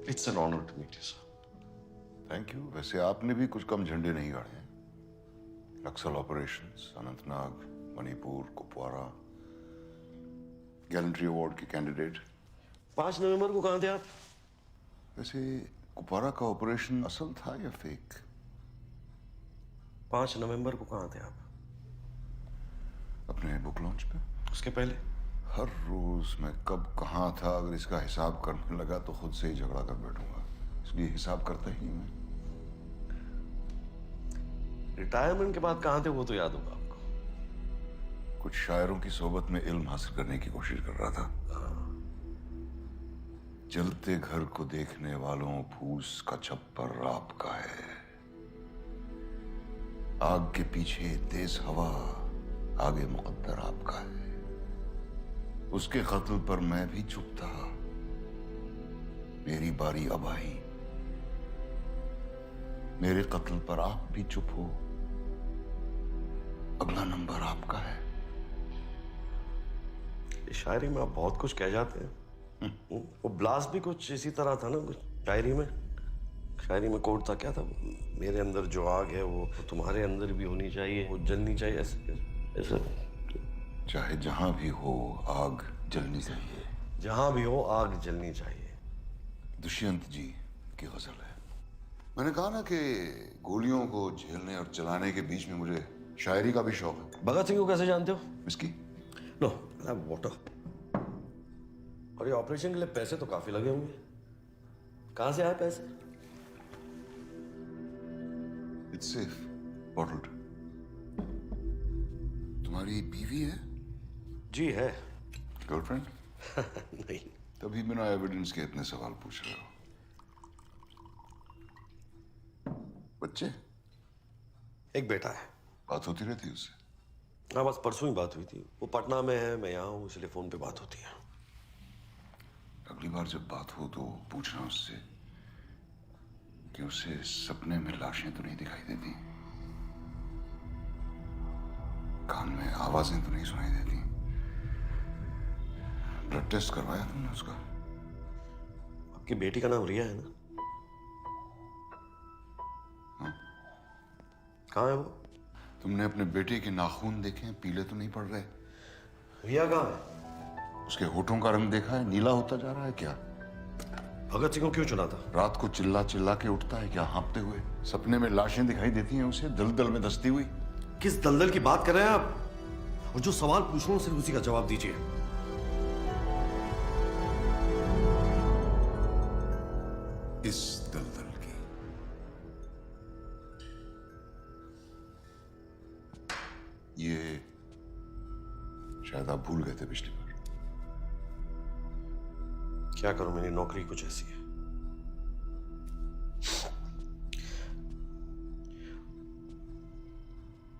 It's an honour to meet you sir. Thank you. वैसे आपने भी कुछ कम झंडे नहीं गाड़े हैं। Naxal operations, Anantnag, Manipur, Kupwara, gallantry award के कैंडिडेट। 5 नवंबर को कहाँ थे आप? वैसे कुपवारा का ऑपरेशन असल था या फेक? 5 नवंबर को कहाँ थे आप? अपने बुक लॉन्च पे। उसके पहले? हर रोज मैं कब कहाँ था अगर इसका हिसाब करने लगा तो खुद से ही झगड़ा कर बैठूंगा, इसलिए हिसाब करता ही मैं। रिटायरमेंट के बाद कहाँ थे वो तो याद होगा आपको। कुछ शायरों की सोबत में इल्म हासिल करने की कोशिश कर रहा था। जलते घर को देखने वालों फूस का छप्पर आपका है। आग के पीछे तेज हवा, आगे मुकद्दर आपका है। उसके कत्ल पर मैं भी चुप था, मेरी बारी अब आई। मेरे कत्ल पर आप भी चुप हो, अगला नंबर आपका है। शायरी में आप बहुत कुछ कह जाते हैं। वो ब्लास्ट भी कुछ इसी तरह था ना, कुछ शायरी में। शायरी में कोड था, क्या था, मेरे अंदर जो आग है वो तुम्हारे अंदर भी होनी चाहिए, वो जलनी चाहिए, ऐसे ऐसे। चाहे जहां भी हो आग जलनी चाहिए। जहां भी हो आग जलनी चाहिए। दुष्यंत जी की गजल है। मैंने कहा ना कि गोलियों को झेलने और चलाने के बीच में मुझे शायरी का भी शौक है। भगत सिंह को कैसे जानते हो? इसकी नो वाटर। और ये ऑपरेशन के लिए पैसे तो काफी लगे होंगे, कहां से आए पैसे? It's safe bottled. तुम्हारी बीवी है? जी है। गर्लफ्रेंड? नहीं। तभी बिना एविडेंस के इतने सवाल पूछ रहे हो। बच्चे? एक बेटा है। बात होती रहती उससे? हाँ, बस परसों ही बात हुई थी। वो पटना में है, मैं यहाँ हूँ, इसलिए फोन पे बात होती है। अगली बार जब बात हो तो पूछना उससे कि उसे सपने में लाशें तो नहीं दिखाई देती, कान में आवाजें तो नहीं सुनाई देती। ब्लड टेस्ट करवाया तुमने उसका? आपकी बेटी का नाम रिया है ना? हाँ? कहाँ है वो? तुमने अपने बेटे के नाखून देखे हैं? पीले तो नहीं पड़ रहे? रिया कहाँ है? उसके होठों का रंग देखा है? नीला होता जा रहा है क्या? भगत सिंह को क्यों चुना था? रात को चिल्ला चिल्ला के उठता है क्या हाँपते हुए? सपने में लाशें दिखाई देती हैं उसे दलदल में धंसती हुई। किस दलदल की बात कर रहे हैं आप? और जो सवाल पूछ रहा हूं सिर्फ उसी का जवाब दीजिए। इस दलदल की। ये शायद आप भूल गए थे पिछली बार। क्या करूं, मेरी नौकरी कुछ ऐसी है।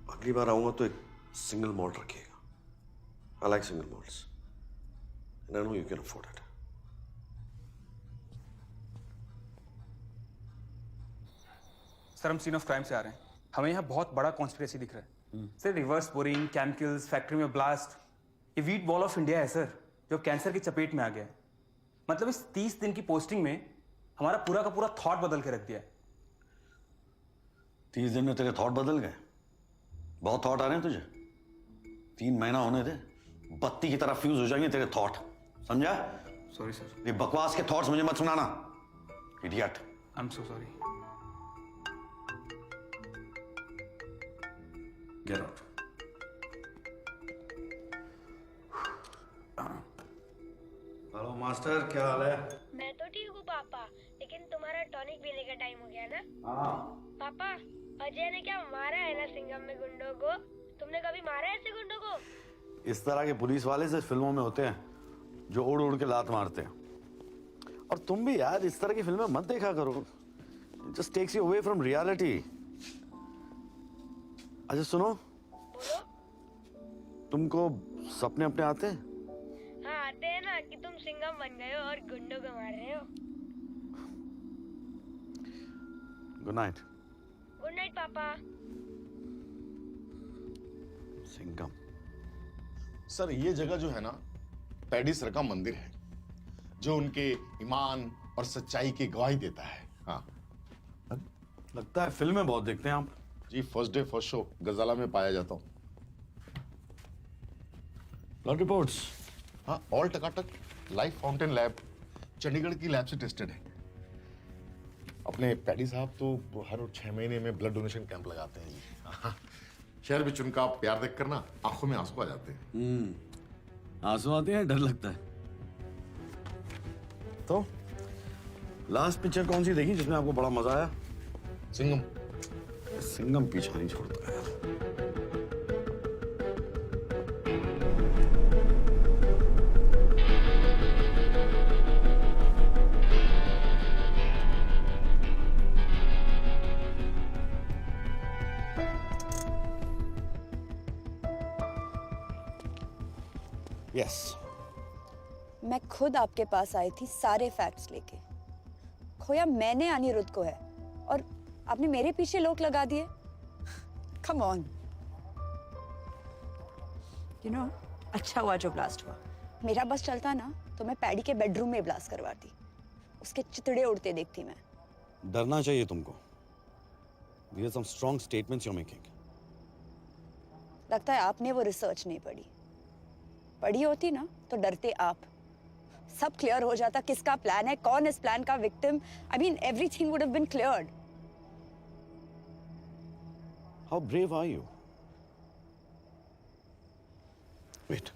अगली बार आऊंगा तो एक सिंगल मॉल्ट रखिएगा। I like single malts and I know you can afford it. Sir, हम सीन ऑफ क्राइम से आ रहे हैं। हमें यहाँ बहुत बड़ा कॉन्स्पिरेसी दिख रहा है। Sir, reverse boring, chemicals, factory में ब्लास्ट, ये वीट बॉल ऑफ इंडिया है सर, जो कैंसर की चपेट में आ गया है। मतलब इस 30 दिन की पोस्टिंग में हमारा पूरा का पूरा थॉट बदल के रख दिया है। 30 दिन में तेरे थॉट बदल गए? बहुत थॉट आ रहे हैं तुझे? 3 महीना होने दे, बत्ती की तरह फ्यूज हो जाएंगे तेरे थॉट, समझा? Sorry sir. ये बकवास के थॉट्स मुझे मत सुनाना, idiot. I am so sorry. Get out. Hello master, क्या हाल है? मैं तो ठीक हूँ पापा, लेकिन तुम्हारा टॉनिक पीने का टाइम हो गया ना? हाँ। पापा, अजय ने क्या मारा है ना सिंघम में गुंडों को? तुमने कभी मारा है ऐसे गुंडों को? इस तरह के पुलिस वाले से फिल्मों में होते हैं, जो उड़ उड़ के लात मारते हैं। और तुम भी यार इस तरह की फिल्में मत देखा करो, just takes you away from reality. अच्छा सुनो, बोलो। तुमको सपने अपने आते हैं? हाँ आते हैं ना, कि तुम सिंघम बन गए हो और गुंडों को मार रहे हो। Good night. गुड नाइट पापा। सिंघम। सर, ये जगह जो है ना, पैडी सर का मंदिर है, जो उनके ईमान और सच्चाई की गवाही देता है। हाँ, लगता है फिल्में बहुत देखते हैं आप। जी, फर्स्ट डे फर्स्ट शो गजाला में पाया जाता हूँ। Blood reports? हाँ, ऑल टकाटक। लाइफ फाउंटेन लैब चंडीगढ़ की लैब से टेस्टेड है। अपने पैडी साहब तो हर 6 महीने में ब्लड डोनेशन कैंप लगाते हैं जी। शहर में उनका प्यार देख कर ना आंखों में आंसू आ जाते हैं। आंसू आते हैं, डर लगता है। तो लास्ट पिक्चर कौन सी देखी जिसमें आपको बड़ा मजा आया? सिंघम। सिंघम पीछा नहीं छोड़ता यार। यस, मैं खुद आपके पास आई थी सारे फैक्ट्स लेके। खोया मैंने अनिरुद्ध को है और आपने मेरे पीछे लोग लगा दिए। Come on. यू नो, अच्छा हुआ जो ब्लास्ट हुआ, मेरा बस चलता ना तो मैं पैडी के बेडरूम में ब्लास्ट करवाती, उसके चितड़े उड़ते देखती मैं। डरना चाहिए तुमको। These are some strong statements you're making. लगता है आपने वो रिसर्च नहीं पढ़ी। पढ़ी होती ना तो डरते आप। सब क्लियर हो जाता किसका प्लान है, कौन इस प्लान का victim. I mean everything would have been cleared. How brave are you? Wait.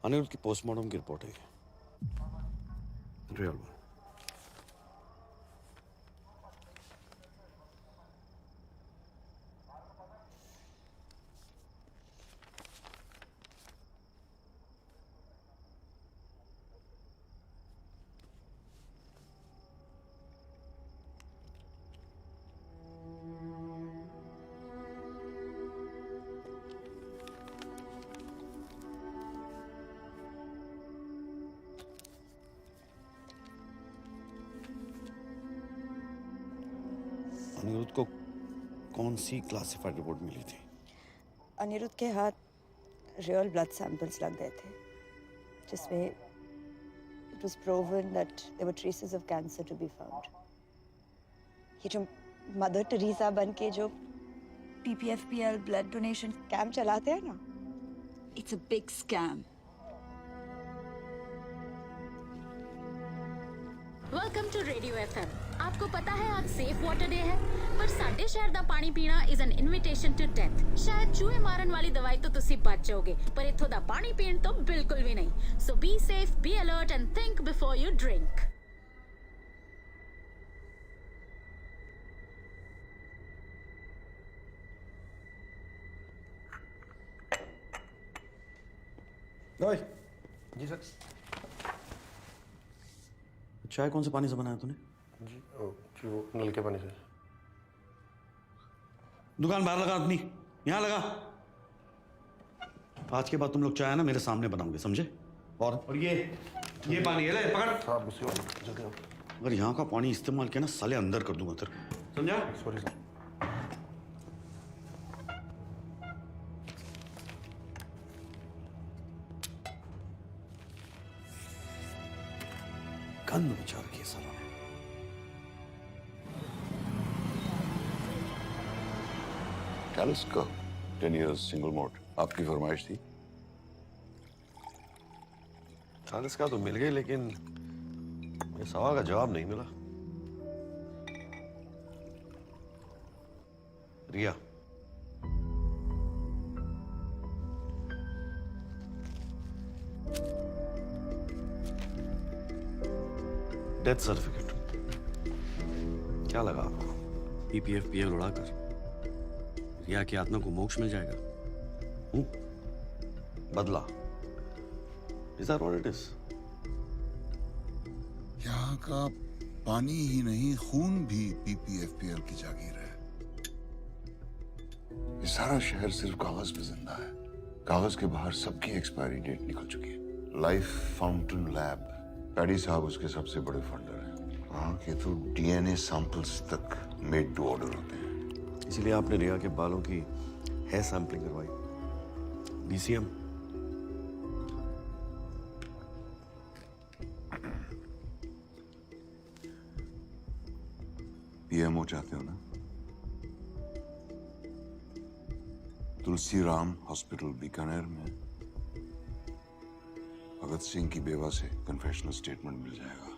Aniruddh की पोस्टमार्टम की रिपोर्ट है। Real one. अनिरुद्ध को कौन सी क्लासिफाइड रिपोर्ट मिली थी? अनिरुद्ध के हाथ रियल ब्लड सैंपल्स लग गए थे जिसमें it was proven that there were traces of cancer to be found. ये जो मदर टेरेसा बन के जो PPFPL ब्लड डोनेशन कैंप चलाते हैं ना, It's a big scam. Welcome to radio FM। आपको पता है आज सेफ वाटर डे है, पर साडे शहर दा पानी पीना is an invitation to death. शायद चूहे मारन वाली दवाई तो तुसी बच जाओगे, पर इथों दा पानी पीण तो बिल्कुल भी नहीं। So be safe, be alert and think before you drink. जी सर। चाय कौन से पानी से बनाया तूने? जी वो नल के पानी से। दुकान बाहर लगा अपनी, यहाँ लगा। आज के बाद तुम लोग चाय ना मेरे सामने बनाओगे, समझे? और ये पानी है, ले पकड़। जल्दी आओ। अगर यहाँ का पानी इस्तेमाल किया ना साले अंदर कर दूंगा तेरे, समझा? Sorry sir. गंद मचा रखी है सालों ने। कैलिस का 10 years सिंगल मोड आपकी फरमाइश थी। चालीस का तो मिल गए, लेकिन ये सवाल का जवाब नहीं मिला। रिया, डेथ सर्टिफिकेट क्या लगा आपको? PPFPL उड़ाकर रिया की आत्मा को मोक्ष मिल जाएगा? बदला। Is that what it is? यहाँ का पानी ही नहीं, खून भी PPFPL की जागीर है। ये सारा शहर सिर्फ कागज पे जिंदा है। कागज के बाहर सबकी एक्सपायरी डेट निकल चुकी है। लाइफ फाउंटेन लैब, पैडी साहब उसके सबसे बड़े फंडर हैं। वहाँ के तो DNA सैंपल्स तक मेड टू ऑर्डर होते हैं। इसीलिए आपने रिया के बालों की हेयर सैंपलिंग करवाई। DCM PMO चाहते हो ना? तुलसी राम हॉस्पिटल बीकानेर में भगत सिंह की बेवा से कन्फेशनल स्टेटमेंट मिल जाएगा।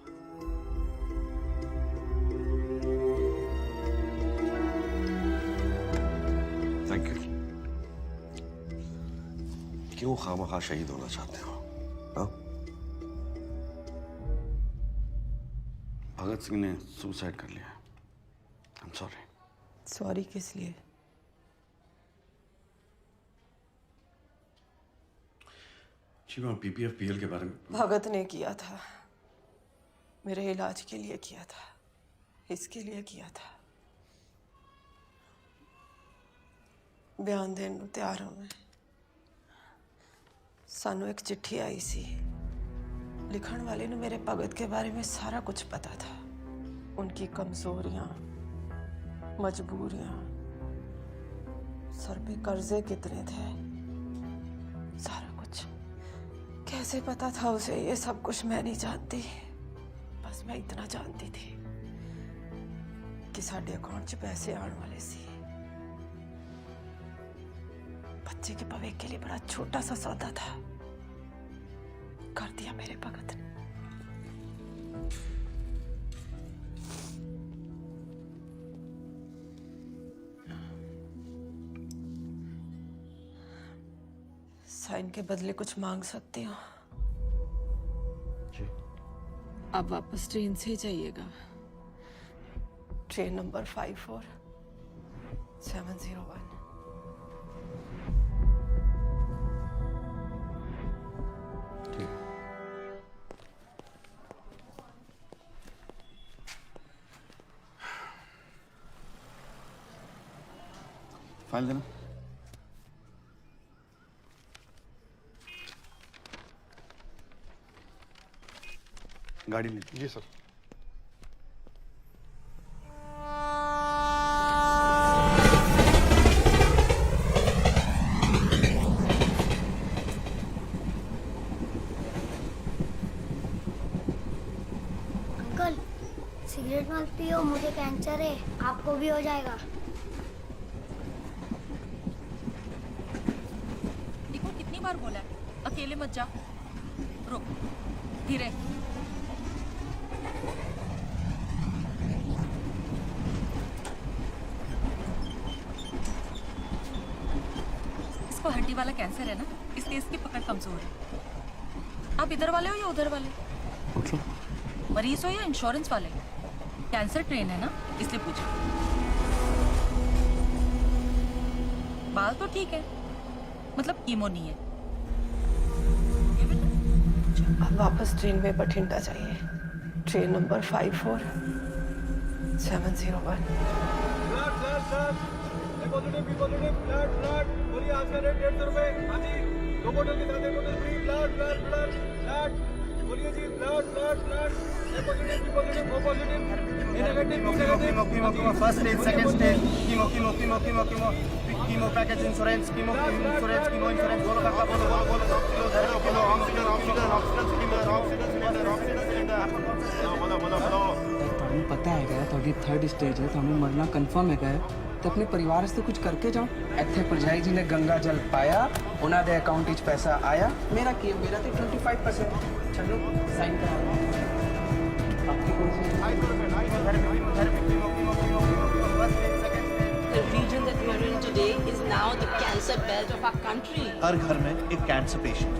Thank you. क्यों खामखा शहीद होना चाहते हो? हाँ? भगत सिंह ने सुसाइड कर लिया। I'm sorry. सॉरी किस लिए? शिवा, PPFPL के बारे में भगत ने किया था, मेरे इलाज के लिए किया था, इसके लिए किया था। बयान देने तैयार हूं मैं। सानू एक चिट्ठी आई सी, लिखण वाले ने मेरे भगत के बारे में सारा कुछ पता था। उनकी कमजोरियां, मजबूरियां, सर पे कर्जे कितने थे, सारा कुछ। कैसे पता था उसे ये सब कुछ मैं नहीं जानती। बस मैं इतना जानती थी कि साडे अकाउंट च पैसे आने वाले सी। बच्चे के भविष्य के लिए बड़ा छोटा सा सौदा था, कर दिया मेरे भगत ने। साइन के बदले कुछ मांग सकती हूँ? जी। आप वापस ट्रेन से ही जाइएगा। Train number 54701। फाइल देना। गाड़ी लीजिए। जी सर। अंकल सिगरेट मत पियो, मुझे कैंसर है, आपको भी हो जाएगा। देखो कितनी बार बोला है, अकेले मत जा। रुक, धीरे। इसको हड्डी वाला कैंसर है ना, इसलिए इसकी पकड़ कमजोर है। आप इधर वाले हो या उधर वाले? मरीज हो या इंश्योरेंस वाले? कैंसर ट्रेन है ना, इसलिए पूछो। बाल तो ठीक है, मतलब कीमो नहीं है। अब वापस ट्रेन में बठिंडा जाइए। Train number 54701। First stage, second stage, chemo chemo chemo chemo chemo chemo package insurance, chemo insurance, chemo insurance, बोलो काका बोलो बोलो बोलो chemo oxygen oxygen oxygen cylinder oxygen cylinder oxygen cylinder बोलो बोलो बोलो। तुम्हें पता है क्या थोड़ी थर्ड स्टेज है, तुम्हें मरना कंफर्म है क्या? तो अपने परिवार से कुछ करके जाओ। ਇੱਥੇ ਭਰਜਾਈ जी ने गंगा जल पाया, ਉਹਨਾਂ ਦੇ ਅਕਾਊਂਟ ਵਿੱਚ पैसा आया। मेरा ਕੀ मेरा तो 25%। चलो साइन करा लो। आपकी कौन सी? The region that we are in today is now the cancer belt of our country. हर घर में एक कैंसर पेशेंट।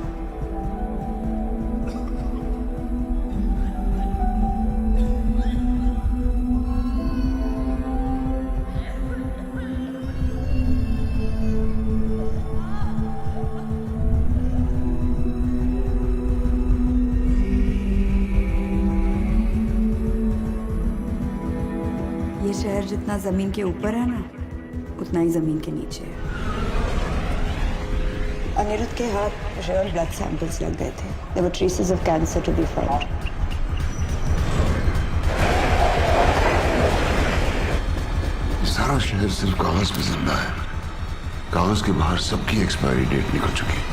ये शहर जितना जमीन के ऊपर है ना, उतना ही जमीन के नीचे है। अनिरुद्ध के हाथ रियल ब्लड सैंपल्स लग गए थे। There were traces of cancer to be found. सारा शहर सिर्फ कागज पे जिंदा है। कागज के बाहर सबकी एक्सपायरी डेट निकल चुकी है।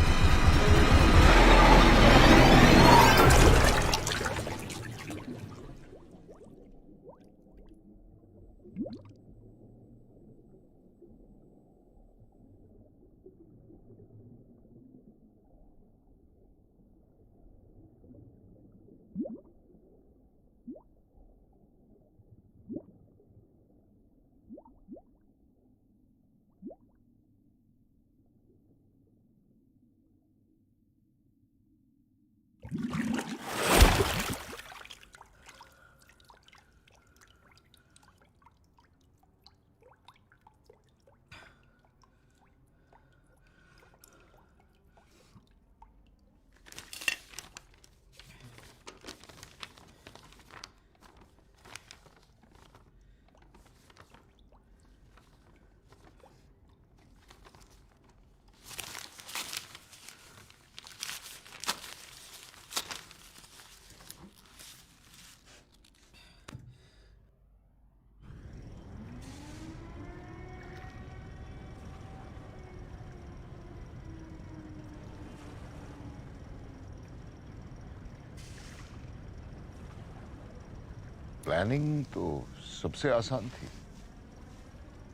प्लानिंग तो सबसे आसान थी,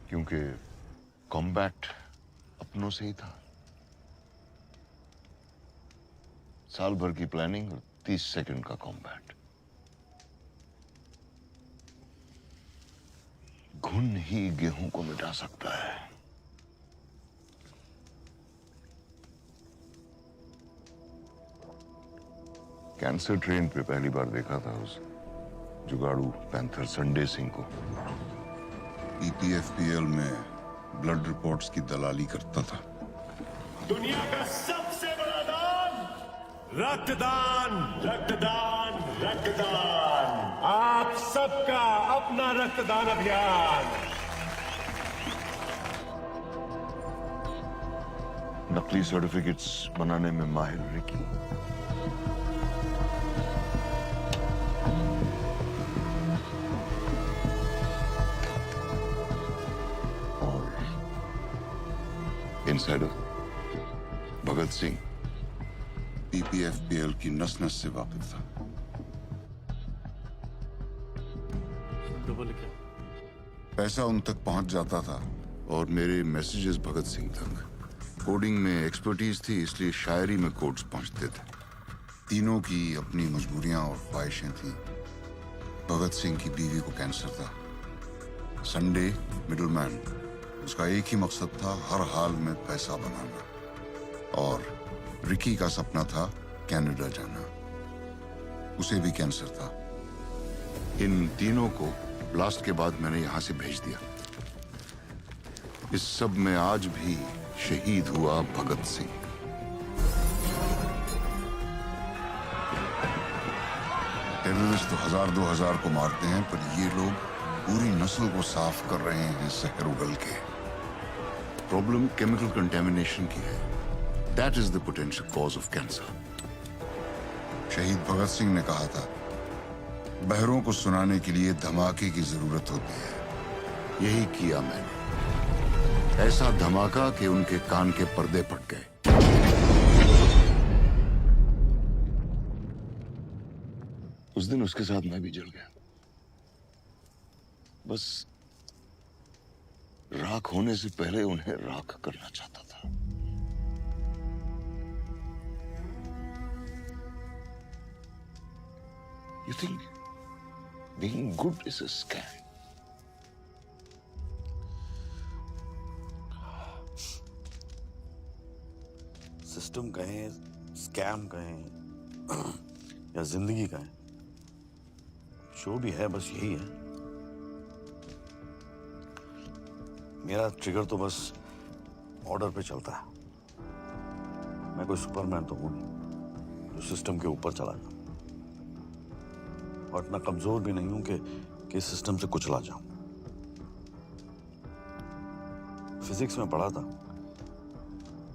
क्योंकि कॉम्बैट अपनों से ही था। साल भर की प्लानिंग और 30 सेकंड का कॉम्बैट। घुन ही गेहूं को मिटा सकता है। कैंसर ट्रेन पे पहली बार देखा था उस जुगाड़ू पैंथर संडे सिंह को। EPFPL में ब्लड रिपोर्ट्स की दलाली करता था। दुनिया का सबसे बड़ा दान, रक्तदान, रक्तदान, रक्तदान। आप सबका अपना रक्तदान अभियान। नकली सर्टिफिकेट्स बनाने में माहिर Ricky. Insider Bhagat Singh PPFPL की नस नस से वाकिफ था। पैसा उन तक पहुंच जाता था और मेरे मैसेजेस भगत सिंह तक। कोडिंग में एक्सपर्टीज थी, इसलिए शायरी में कोड्स पहुंचते थे। तीनों की अपनी मजबूरियां और ख्वाहिशें थीं। भगत सिंह की बीवी को कैंसर था। संडे मिडलमैन, उसका एक ही मकसद था, हर हाल में पैसा बनाना। और रिकी का सपना था कनाडा जाना। उसे भी कैंसर था। इन तीनों को ब्लास्ट के बाद मैंने यहां से भेज दिया। इस सब में आज भी शहीद हुआ भगत सिंह। टेररिस्ट तो 1000-2000 को मारते हैं, पर ये लोग पूरी नस्ल को साफ कर रहे हैं शहर उगल के। प्रॉब्लम केमिकल कंटेमिनेशन की है। That is the potential cause of cancer. शहीद भगत सिंह ने कहा था, बहरों को सुनाने के लिए धमाके की जरूरत होती है। यही किया मैंने। ऐसा धमाका कि उनके कान के पर्दे फट गए। उस दिन उसके साथ मैं भी जल गया। बस राख होने से पहले उन्हें राख करना चाहता था। You think being good is a scam? System कहें, स्कैम कहें या जिंदगी कहें, जो भी है बस यही है। मेरा ट्रिगर तो बस ऑर्डर पे चलता है। मैं कोई सुपरमैन तो हूं नहीं जो सिस्टम के ऊपर चला जाऊं, और इतना कमजोर भी नहीं हूं कि सिस्टम से कुचला जाऊं। फिजिक्स में पढ़ा था,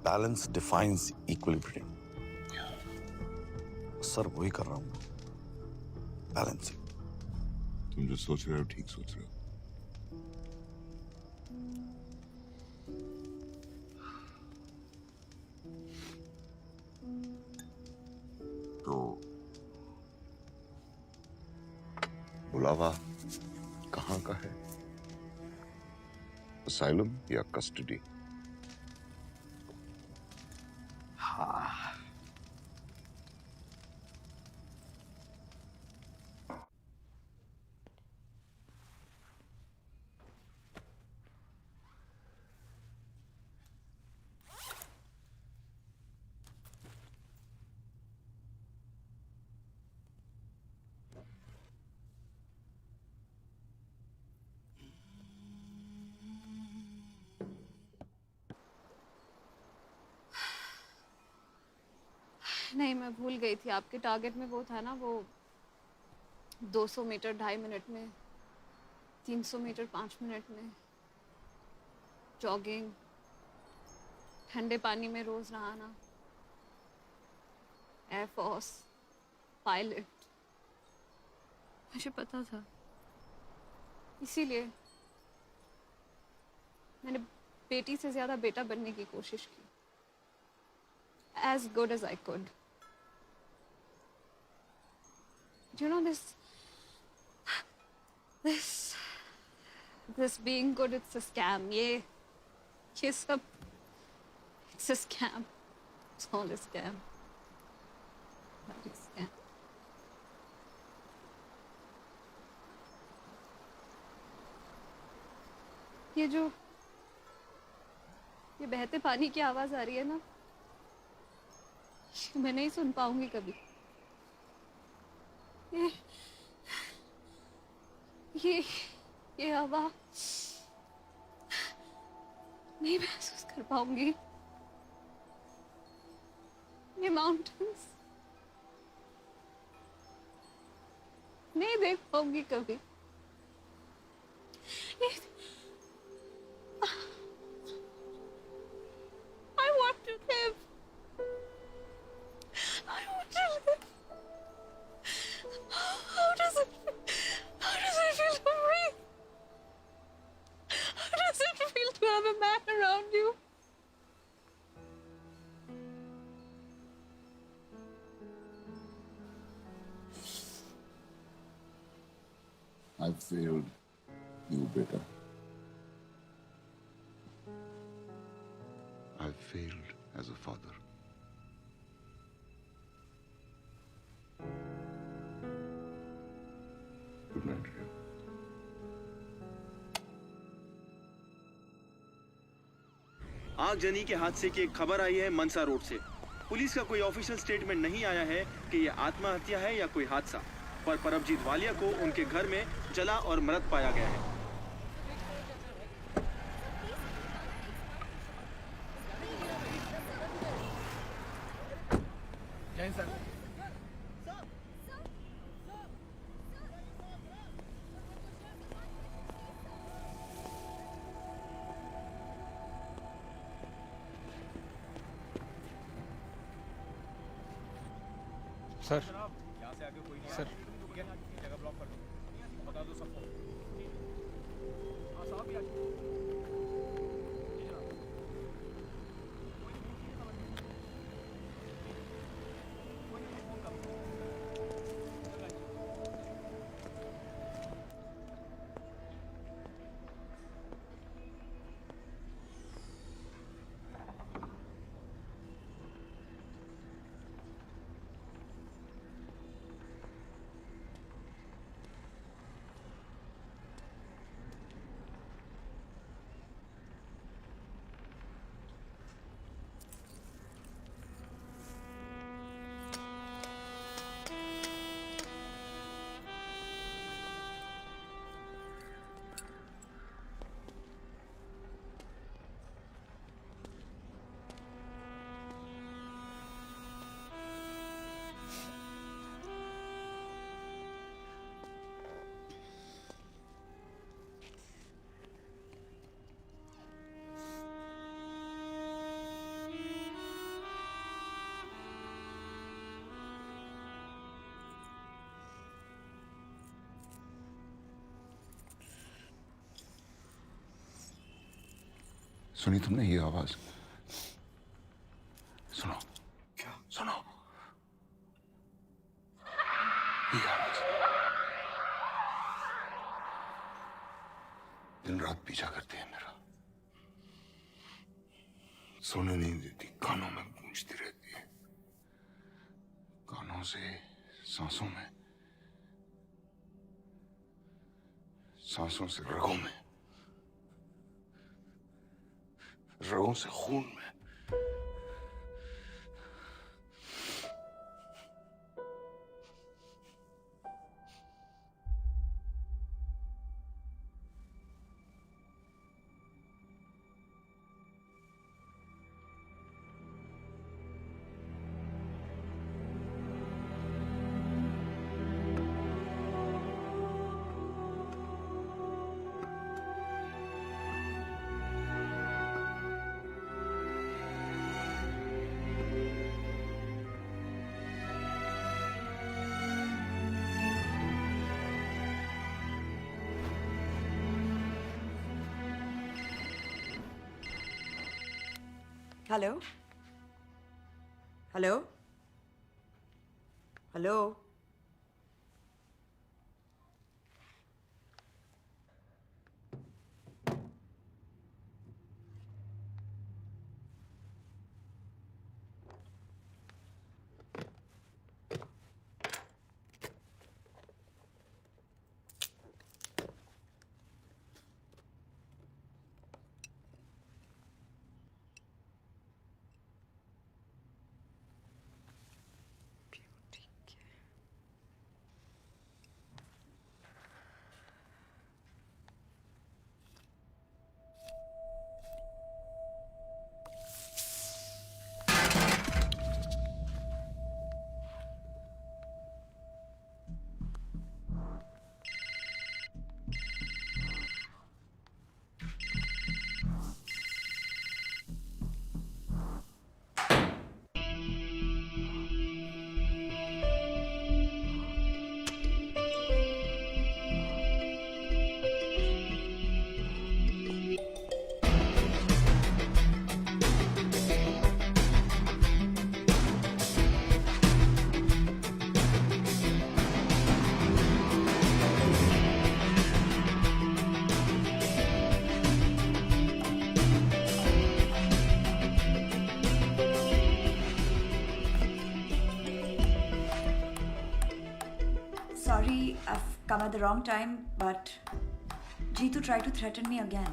बैलेंस डिफाइंस इक्विलिब्रियम। सर वही कर रहा हूं, बैलेंसिंग। तुम जो सोच रहे हो ठीक सोच रहे हो। तो बुलावा कहाँ का है? असाइलम या कस्टडी? हाँ, नहीं, मैं भूल गई थी। आपके टारगेट में वो था ना, वो 200 मीटर 2.5 मिनट में, 300 मीटर 5 मिनट में, जॉगिंग, ठंडे पानी में रोज नहाना, एयरफोर्स, पायलट। मुझे पता था, इसीलिए मैंने बेटी से ज्यादा बेटा बनने की कोशिश की, as good as I could. Do you know this? This being good, it's a scam. ये सब, it's a scam. It's all a scam. Bloody scam. ये बहते पानी की आवाज आ रही है ना, मैं नहीं सुन पाऊंगी कभी। ये हवा नहीं महसूस कर पाऊंगी। ये माउंटेन्स नहीं देख पाऊंगी कभी। I want to live. I want to live. How does it feel to breathe? How does it feel to have a man around you? I failed you, beta. I failed as a father. Good night, Rio. आगजनी के हादसे की एक खबर आई है मनसा रोड से। पुलिस का कोई ऑफिशियल स्टेटमेंट नहीं आया है कि ये आत्महत्या है या कोई हादसा, पर परमजीत वालिया को उनके घर में जला और मृत पाया गया है। सर, सर, यहाँ से आगे कोई नहीं, सर, ठीक है, जगह ब्लॉक कर दो, बता दो सबको। हाँ साहब भी सुनी तुमने ये आवाज? सुनो। क्या? सुनो। ये आवाज दिन रात पीछा करती है मेरा, सोने नहीं देती, कानों में गूंजती रहती है, कानों से सांसों में, सांसों से रगों में, रगों से खून में। Hello hello hello come at the wrong time, but Jeetu tried to threaten me again.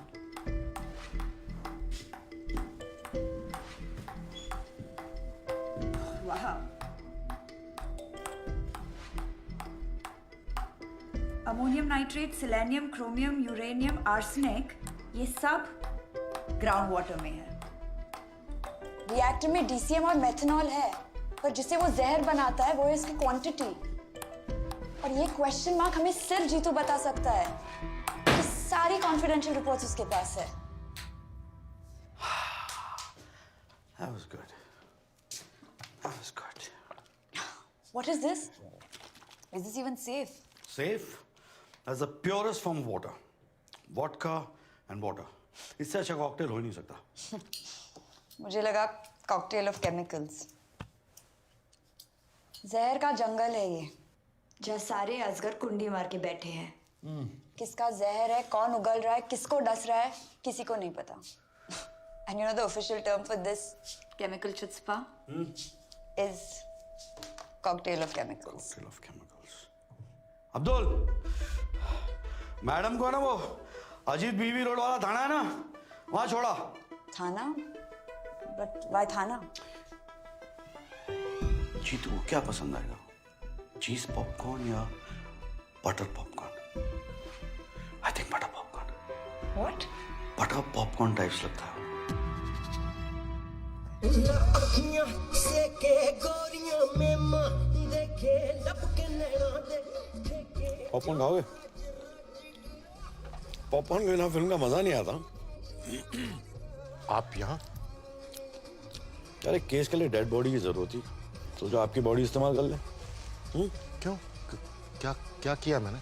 Wow. Ammonium nitrate, selenium, chromium, uranium, arsenic, ये सब ग्राउंड वाटर में है। रिएक्टर में डीसीएम और मेथनॉल है, पर जिसे वो जहर बनाता है वो है इसकी क्वांटिटी। और ये क्वेश्चन मार्क हमें सिर्फ जीतू बता सकता है कि सारी कॉन्फिडेंशियल रिपोर्ट्स उसके पास है। That was good. That was good. What is this? Is this even safe? Safe as the purest form of water. Vodka and water. इससे अच्छा कॉकटेल हो ही नहीं सकता। मुझे लगा कॉकटेल ऑफ केमिकल्स। जहर का जंगल है ये, जहाँ सारे अजगर कुंडी मार के बैठे हैं। किसका जहर है, कौन उगल रहा है, किसको डस रहा है, किसी को नहीं पता। And you know the official term for this chemical chutzpah is cocktail of chemicals. Cocktail of chemicals. Abdul, madam को है ना वो अजीत बीवी रोड वाला थाना है ना, वहाँ छोड़ा। थाना? But why थाना? जीतू को क्या पसंद आएगा? चीज पॉपकॉर्न या butter popcorn? I think butter popcorn. What? Butter popcorn types लगता है। पॉपकॉर्न खाओगे? पॉपकॉर्न के बिना फिल्म का मजा नहीं आता। आप यहाँ? अरे केस के लिए डेड बॉडी की जरूरत थी, तो जो आपकी बॉडी इस्तेमाल कर ले। क्यों? क्या क्या किया मैंने?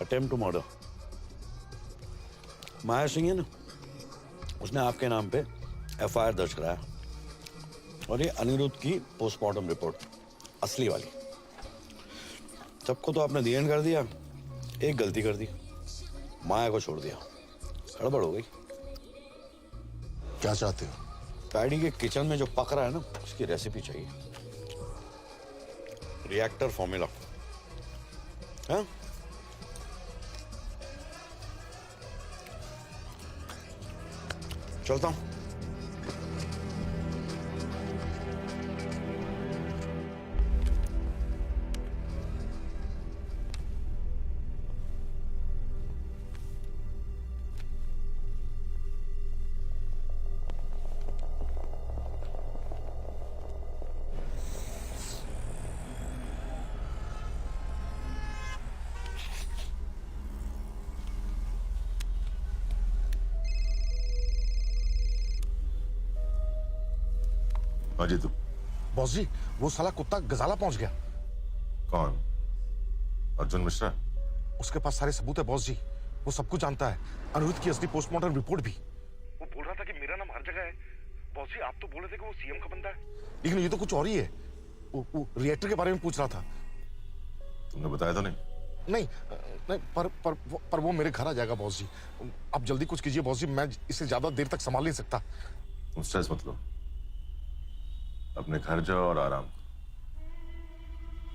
Attempt to murder. Maya Singh है ना, उसने आपके नाम पे एफआईआर दर्ज कराया, और ये अनिरुद्ध की पोस्टमार्टम रिपोर्ट असली वाली। सबको तो आपने दी एंड कर दिया, एक गलती कर दी, माया को छोड़ दिया। गड़बड़ हो गई। क्या चाहते हो? पैडी के किचन में जो पक रहा है ना, उसकी रेसिपी चाहिए। Reactor formula. हाँ? चलता हूं। हाँ जी। तू बॉस जी, वो साला कुत्ता गजाला पहुंच गया। कौन? अर्जुन मिश्रा? उसके पास सारे सबूत है बॉस जी, वो सब कुछ जानता है, अनिरुद्ध की असली पोस्टमार्टम रिपोर्ट भी। वो बोल रहा था कि मेरा नाम हर जगह है। बॉस जी, आप तो बोले थे कि वो सीएम का बंदा है, लेकिन ये तो कुछ और ही है। वो रिएक्टर के बारे में पूछ रहा था। तुमने बताया तो नहीं? नहीं, नहीं, पर वो मेरे घर आ जाएगा बॉस जी। आप जल्दी कुछ कीजिए बॉस जी, मैं इसे ज्यादा देर तक संभाल नहीं सकता। तुम स्ट्रेस मत लो, अपने घर जाओ और आराम करो,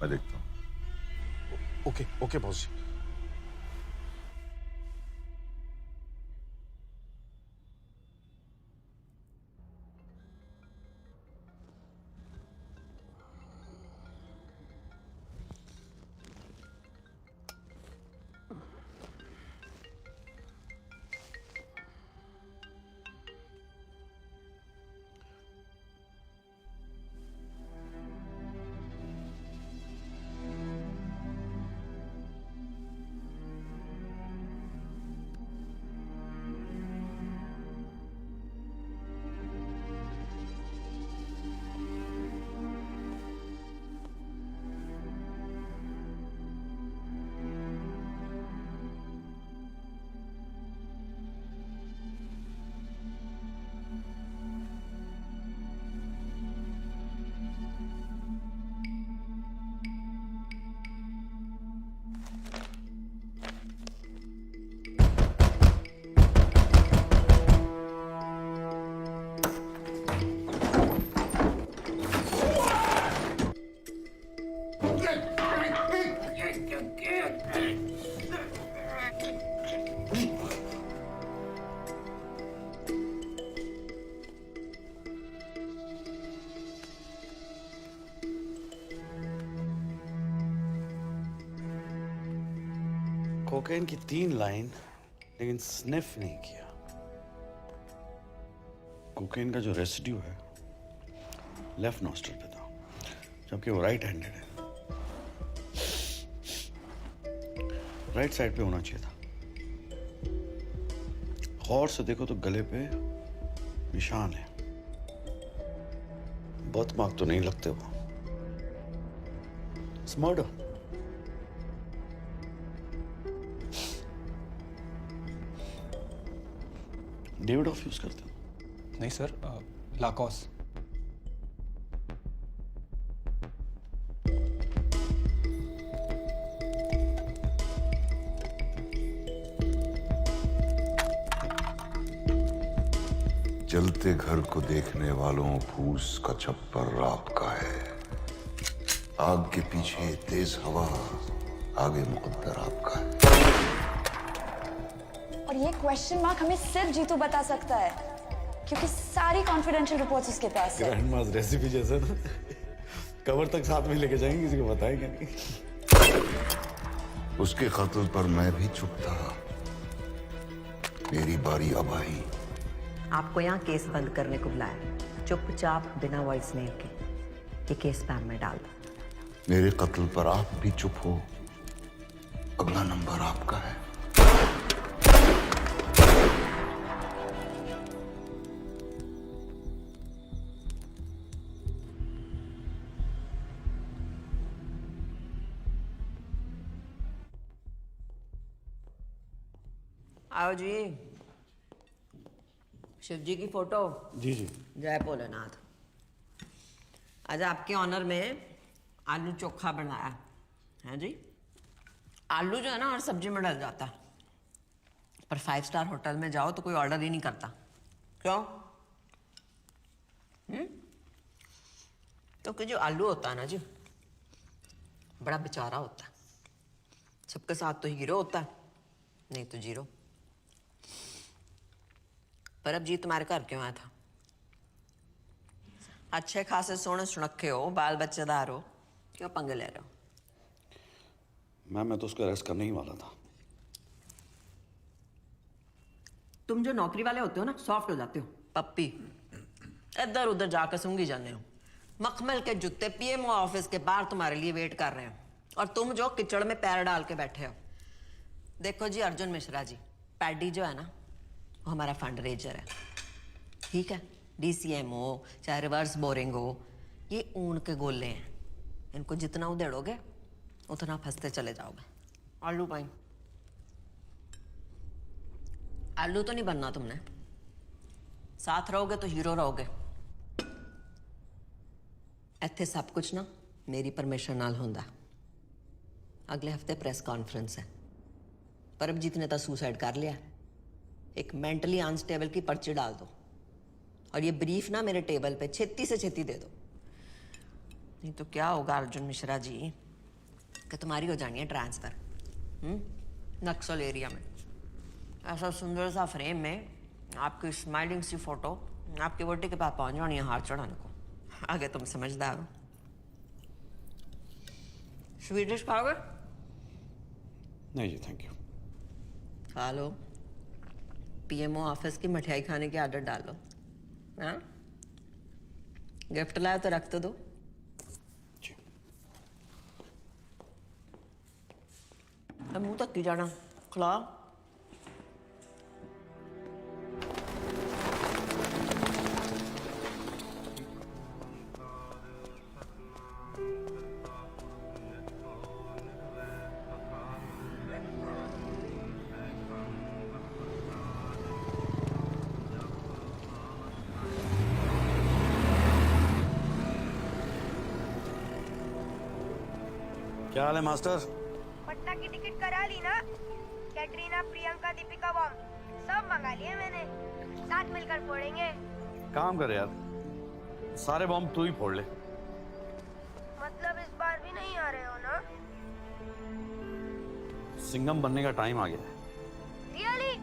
मैं देखता हूँ। ओके ओके बॉस जी। कोकेन की 3 लाइन, लेकिन स्निफ नहीं किया। कोकेन का जो रेसिड्यू है लेफ्ट नॉस्ट्रल पे था, जबकि वो राइट हैंडेड है। राइट साइड पे होना चाहिए था। गौर से देखो तो गले पे निशान है। बर्थ मार्क तो नहीं लगते वो। It's murder. David of use करते हो? नहीं सर, लाकॉस। जलते घर को देखने वालों फूस का छप्पर आपका है। आग के पीछे तेज हवा, आगे मुकद्दर आपका है। और ये क्वेश्चन मार्क हमें सिर्फ जीतू बता सकता है, क्योंकि सारी कॉन्फिडेंशियल रिपोर्ट्स उसके पास है। ग्रैंड मास रेसिपी जैसा ना, कवर तक साथ में लेके जाएंगे, किसी को बताएंगे नहीं। उसके कत्ल पर मैं भी चुप था। मेरी बारी अब आई। आपको यहाँ केस बंद करने को बुलाया, चुपचाप बिना वॉइस मेल के ये केस स्पैम में डाल दो। मेरे कत्ल पर आप भी चुप हो, अगला नंबर आपका है। आओ जी। शिव जी की फोटो। जी जी। जय भोलेनाथ। आज आपके ऑनर में आलू चोखा बनाया है जी। आलू जो है ना हर सब्जी में डल जाता है, पर 5 स्टार होटल में जाओ तो कोई ऑर्डर ही नहीं करता। क्यों? क्योंकि जो आलू होता है ना जी, बड़ा बेचारा होता है। सबके साथ तो हीरो होता है, नहीं तो जीरो। पर अब जी तुम्हारे घर क्यों आया था? अच्छे खासे सोने सुनखे हो, बाल बच्चेदार हो, क्यों पंगे ले रहे हो? मैम मैं तो उसको अरेस्ट करने ही वाला था। तुम जो नौकरी वाले होते हो ना, सॉफ्ट हो जाते हो, पप्पी। इधर उधर जाकर सूंघी जाने हो। मखमल के जूते पीएमओ ऑफिस के बाहर तुम्हारे लिए वेट कर रहे हो, और तुम जो कीचड़ में पैर डाल के बैठे हो। देखो जी अर्जुन मिश्रा जी, पैडी जो है ना, वो हमारा फंड रेजर है, ठीक है? DCM हो चाहे रिवर्स बोरिंग हो, ये ऊन के गोले हैं। इनको जितना उधेड़ोगे उतना फंसते चले जाओगे। आलू पाई। आलू तो नहीं बनना तुमने, साथ रहोगे तो हीरो रहोगे। इत्थे सब कुछ ना मेरी परमिशन नाल होंदा। अगले हफ्ते प्रेस कॉन्फ्रेंस है। परमजीत ने तो सुसाइड कर लिया। एक मेंटली अनस्टेबल की पर्ची डाल दो, और ये ब्रीफ ना मेरे टेबल पे छेती से छेती दे दो। नहीं तो क्या होगा अर्जुन मिश्रा जी, कि तुम्हारी हो जानी है ट्रांसफर नक्सल एरिया में। ऐसा सुंदर सा फ्रेम में आपकी स्माइलिंग सी फोटो आपकी वोटी के पास पहुंच जानी है हार चढ़ाने को। आगे तुम समझदार हो। स्वीट खाओगे? नहीं जी थैंक यू। खा लो। पीएमओ ऑफिस की मिठाई खाने की आदत डालो। हाँ, गिफ्ट लाया तो रख तो दो। अब मुंह तक की जाना, खिला। क्या हाल है मास्टर? पटना की टिकट करा ली ना? कैटरीना, प्रियंका, दीपिका बॉम्ब सब मंगा लिए मैंने। साथ मिलकर फोड़ेंगे। काम कर यार, सारे बॉम्ब तू ही फोड़ ले। मतलब इस बार भी नहीं आ रहे हो ना? सिंघम बनने का टाइम आ गया है। रियली?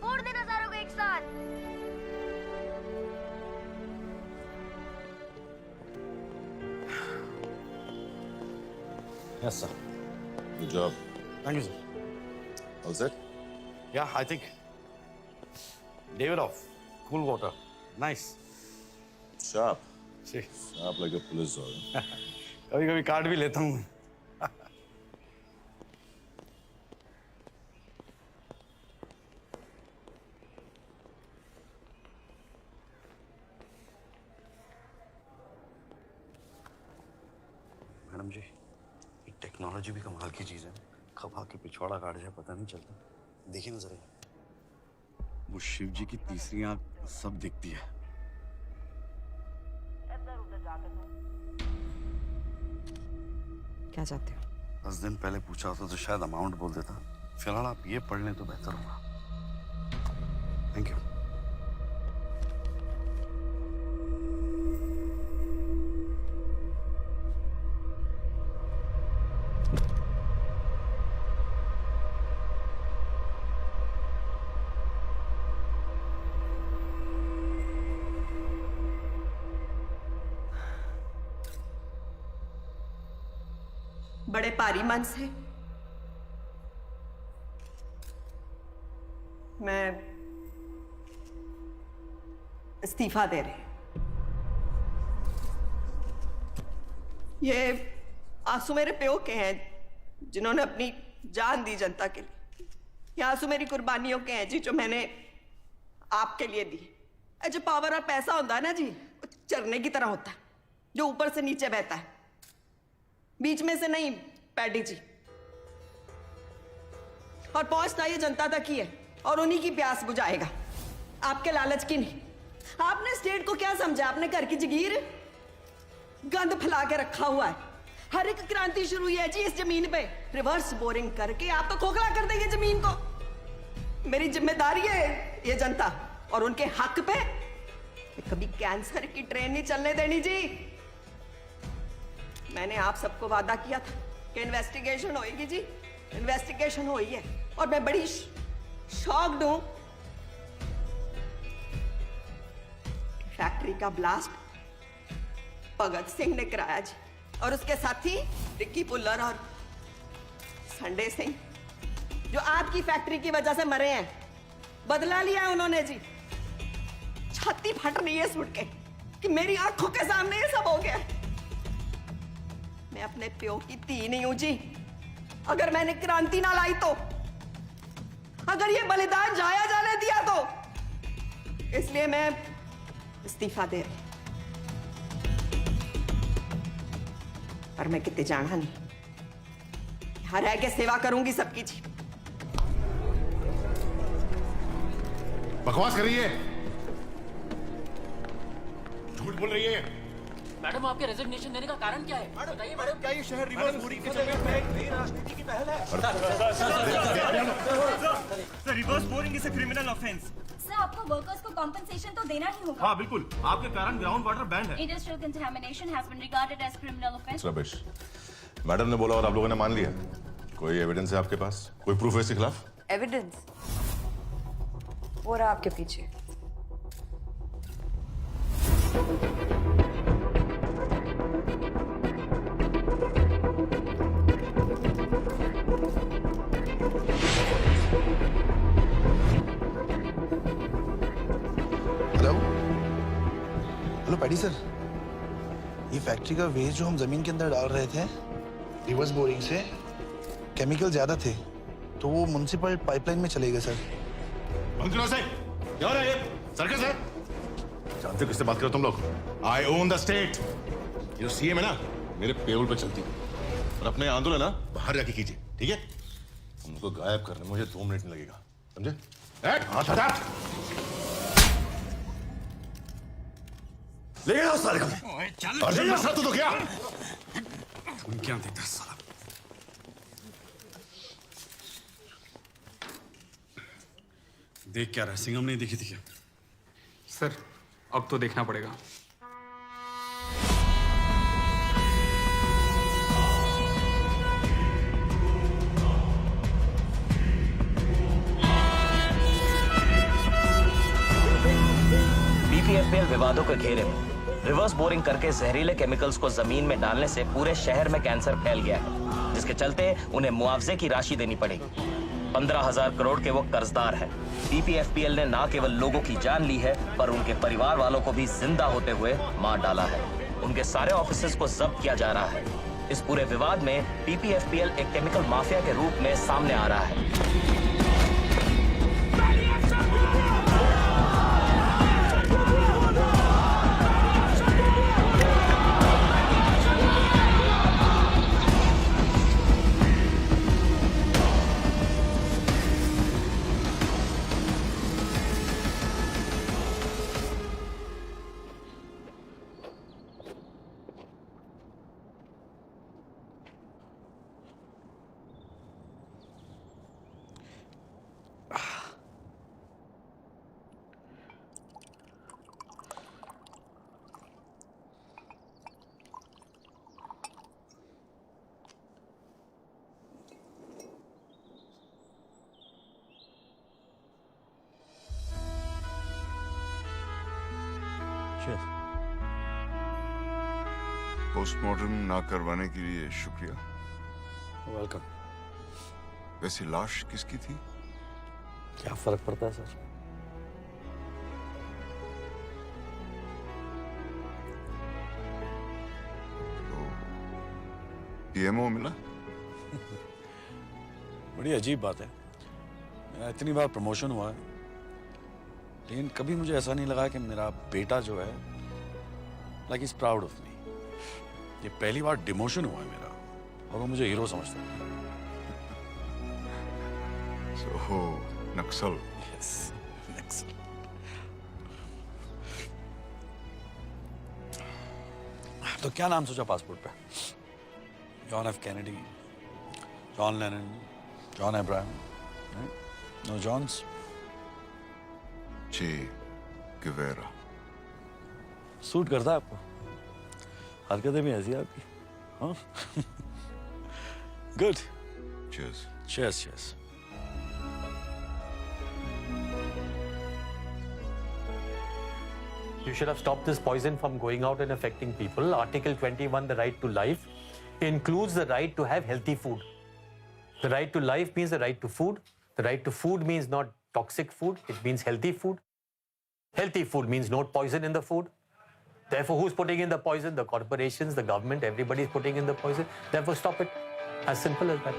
फोड़ देना सारों को एक साथ। Yes sir. Good job. Thank you sir. All set? Yeah, I think. Davidoff, cool water, nice. Sharp. See. Sharp like a police officer. कभी-कभी काट भी लेता हूँ। मैडम जी, ये टेक्नोलॉजी भी कमाल की चीज है। कब आके पिछवाड़ा काट जाए पता नहीं चलता। देखिए ना जरा, वो शिव जी की तीसरी आंख सब दिखती है। क्या चाहते हो? 10 दिन पहले पूछा होता तो शायद अमाउंट बोल देता। फिलहाल आप ये पढ़ लें तो बेहतर होगा। Thank you. बड़े भारी मन से मैं इस्तीफा दे रही। ये आंसू मेरे प्यो के हैं जिन्होंने अपनी जान दी जनता के लिए। ये आंसू मेरी कुर्बानियों के हैं जी, जो मैंने आपके लिए दी। जो पावर और पैसा होता है ना जी, वो झरने की तरह होता है जो ऊपर से नीचे बहता है, बीच में से नहीं। पैडी जी, और पहुंचना ये जनता तक ही है और उन्हीं की प्यास बुझाएगा, आपके लालच की नहीं। आपने स्टेट को क्या समझा? आपने घर की जगीर गंद फैला के रखा हुआ है। हर एक क्रांति शुरू हुई है जी इस जमीन पे। रिवर्स बोरिंग करके आप तो खोखला कर देंगे जमीन को। मेरी जिम्मेदारी है ये जनता और उनके हक पे कभी कैंसर की ट्रेन नहीं चलने देनी जी। मैंने आप सबको वादा किया था कि इन्वेस्टिगेशन होएगी जी। इन्वेस्टिगेशन हुई है और मैं बड़ी शॉक्ड हूं। फैक्ट्री का ब्लास्ट भगत सिंह ने कराया जी, और उसके साथी रिक्की पुल्लर और संडे सिंह, जो आपकी फैक्ट्री की वजह से मरे हैं। बदला लिया है उन्होंने जी। छाती फट रही है सुन के कि मेरी आंखों के सामने ये सब हो गया। मैं अपने प्यो की धी नहीं हूं जी। अगर मैंने क्रांति ना लाई तो, अगर ये बलिदान जाया जाने दिया तो, इसलिए मैं इस्तीफा दे रही। पर मैं कितने जाना नहीं, यहां रह के सेवा करूंगी सबकी जी। बकवास कर रही है, झूठ बोल रही है। मैडम, आपके रेजिग्नेशन देने का कारण क्या है? बताइए मैडम। क्या ये शहर रिवर्स बोरिंग की जमीन पे एक नई राजनीति की पहल है? Sir, reverse boring is a criminal offence. Sir, आपको वर्कर्स को कॉम्पेंसेशन तो देना ही होगा। हाँ बिल्कुल, आपके कारण ग्राउंड वाटर बैंड है। Industrial contamination has been regarded as criminal offence. Ramesh, madam ने बोला और आप लोगों ने मान लिया। कोई एविडेंस है आपके पास? कोई प्रूफ है इसके खिलाफ? एविडेंस वो रहा आपके पीछे। हेलो पैडी सर, ये फैक्ट्री का वेस्ट जो हम जमीन के अंदर डाल रहे थे रिवर्स बोरिंग से, केमिकल ज्यादा थे तो वो म्युनिसिपल पाइपलाइन में चले गए सर। बंद करो से। क्या हो रहा है ये? सर्कस है? जानते हो किससे बात करो तुम लोग? आई ओन द स्टेट। ये जो सीएम है ना, मेरे पेरोल पे चलती है। और अपने आंदोलन ना बाहर जाके कीजिए, ठीक है? उनको गायब करने मुझे 2 मिनट नहीं लगेगा, समझे? हाथ हटा। ले आओ साले को। अर्जुन में साथ तो क्या? तुम क्या देखता साला? देख क्या रहा है? सिंघम नहीं दिखी थी क्या? सर, अब तो देखना पड़ेगा। बीपीएफपीएल विवादों के घेरे में रिवर्स बोरिंग करके जहरीले केमिकल्स को जमीन में डालने से पूरे शहर में कैंसर फैल गया है, जिसके चलते उन्हें मुआवजे की राशि देनी पड़ेगी। 15,000 करोड़ के वो कर्जदार हैं। पीपीएफपीएल ने ना केवल लोगों की जान ली है, पर उनके परिवार वालों को भी जिंदा होते हुए मार डाला है। उनके सारे ऑफिसेज को जब्त किया जा रहा है। इस पूरे विवाद में पीपीएफपीएल एक केमिकल माफिया के रूप में सामने आ रहा है। पोस्टमार्टम ना करवाने के लिए शुक्रिया। वेलकम। वैसे लाश किसकी थी? क्या फर्क पड़ता है सर? पीएमओ मिला? बड़ी अजीब बात है। मेरा इतनी बार प्रमोशन हुआ है, लेकिन कभी मुझे ऐसा नहीं लगा कि मेरा बेटा जो है like is proud of me. ये पहली बार डिमोशन हुआ है मेरा और वो मुझे हीरो समझता है। So, नक्सल। Yes, नक्सल। तो क्या नाम सोचा पासपोर्ट पे? John F Kennedy, John Lennon, John Abraham, no Johns? Che Guevara. Suit करता है आपको? हरकतें भी ऐसी आपकी, हाँ? Good. Cheers. Cheers, cheers. You should have stopped this poison from going out and affecting people. Article 21, the right to life, includes the right to have healthy food. The right to life means the right to food. The right to food means not toxic food. It means healthy food. Healthy food means no poison in the food. Therefore, who's putting in the poison? The corporations, the government, everybody is putting in the poison. Therefore, stop it. As simple as that.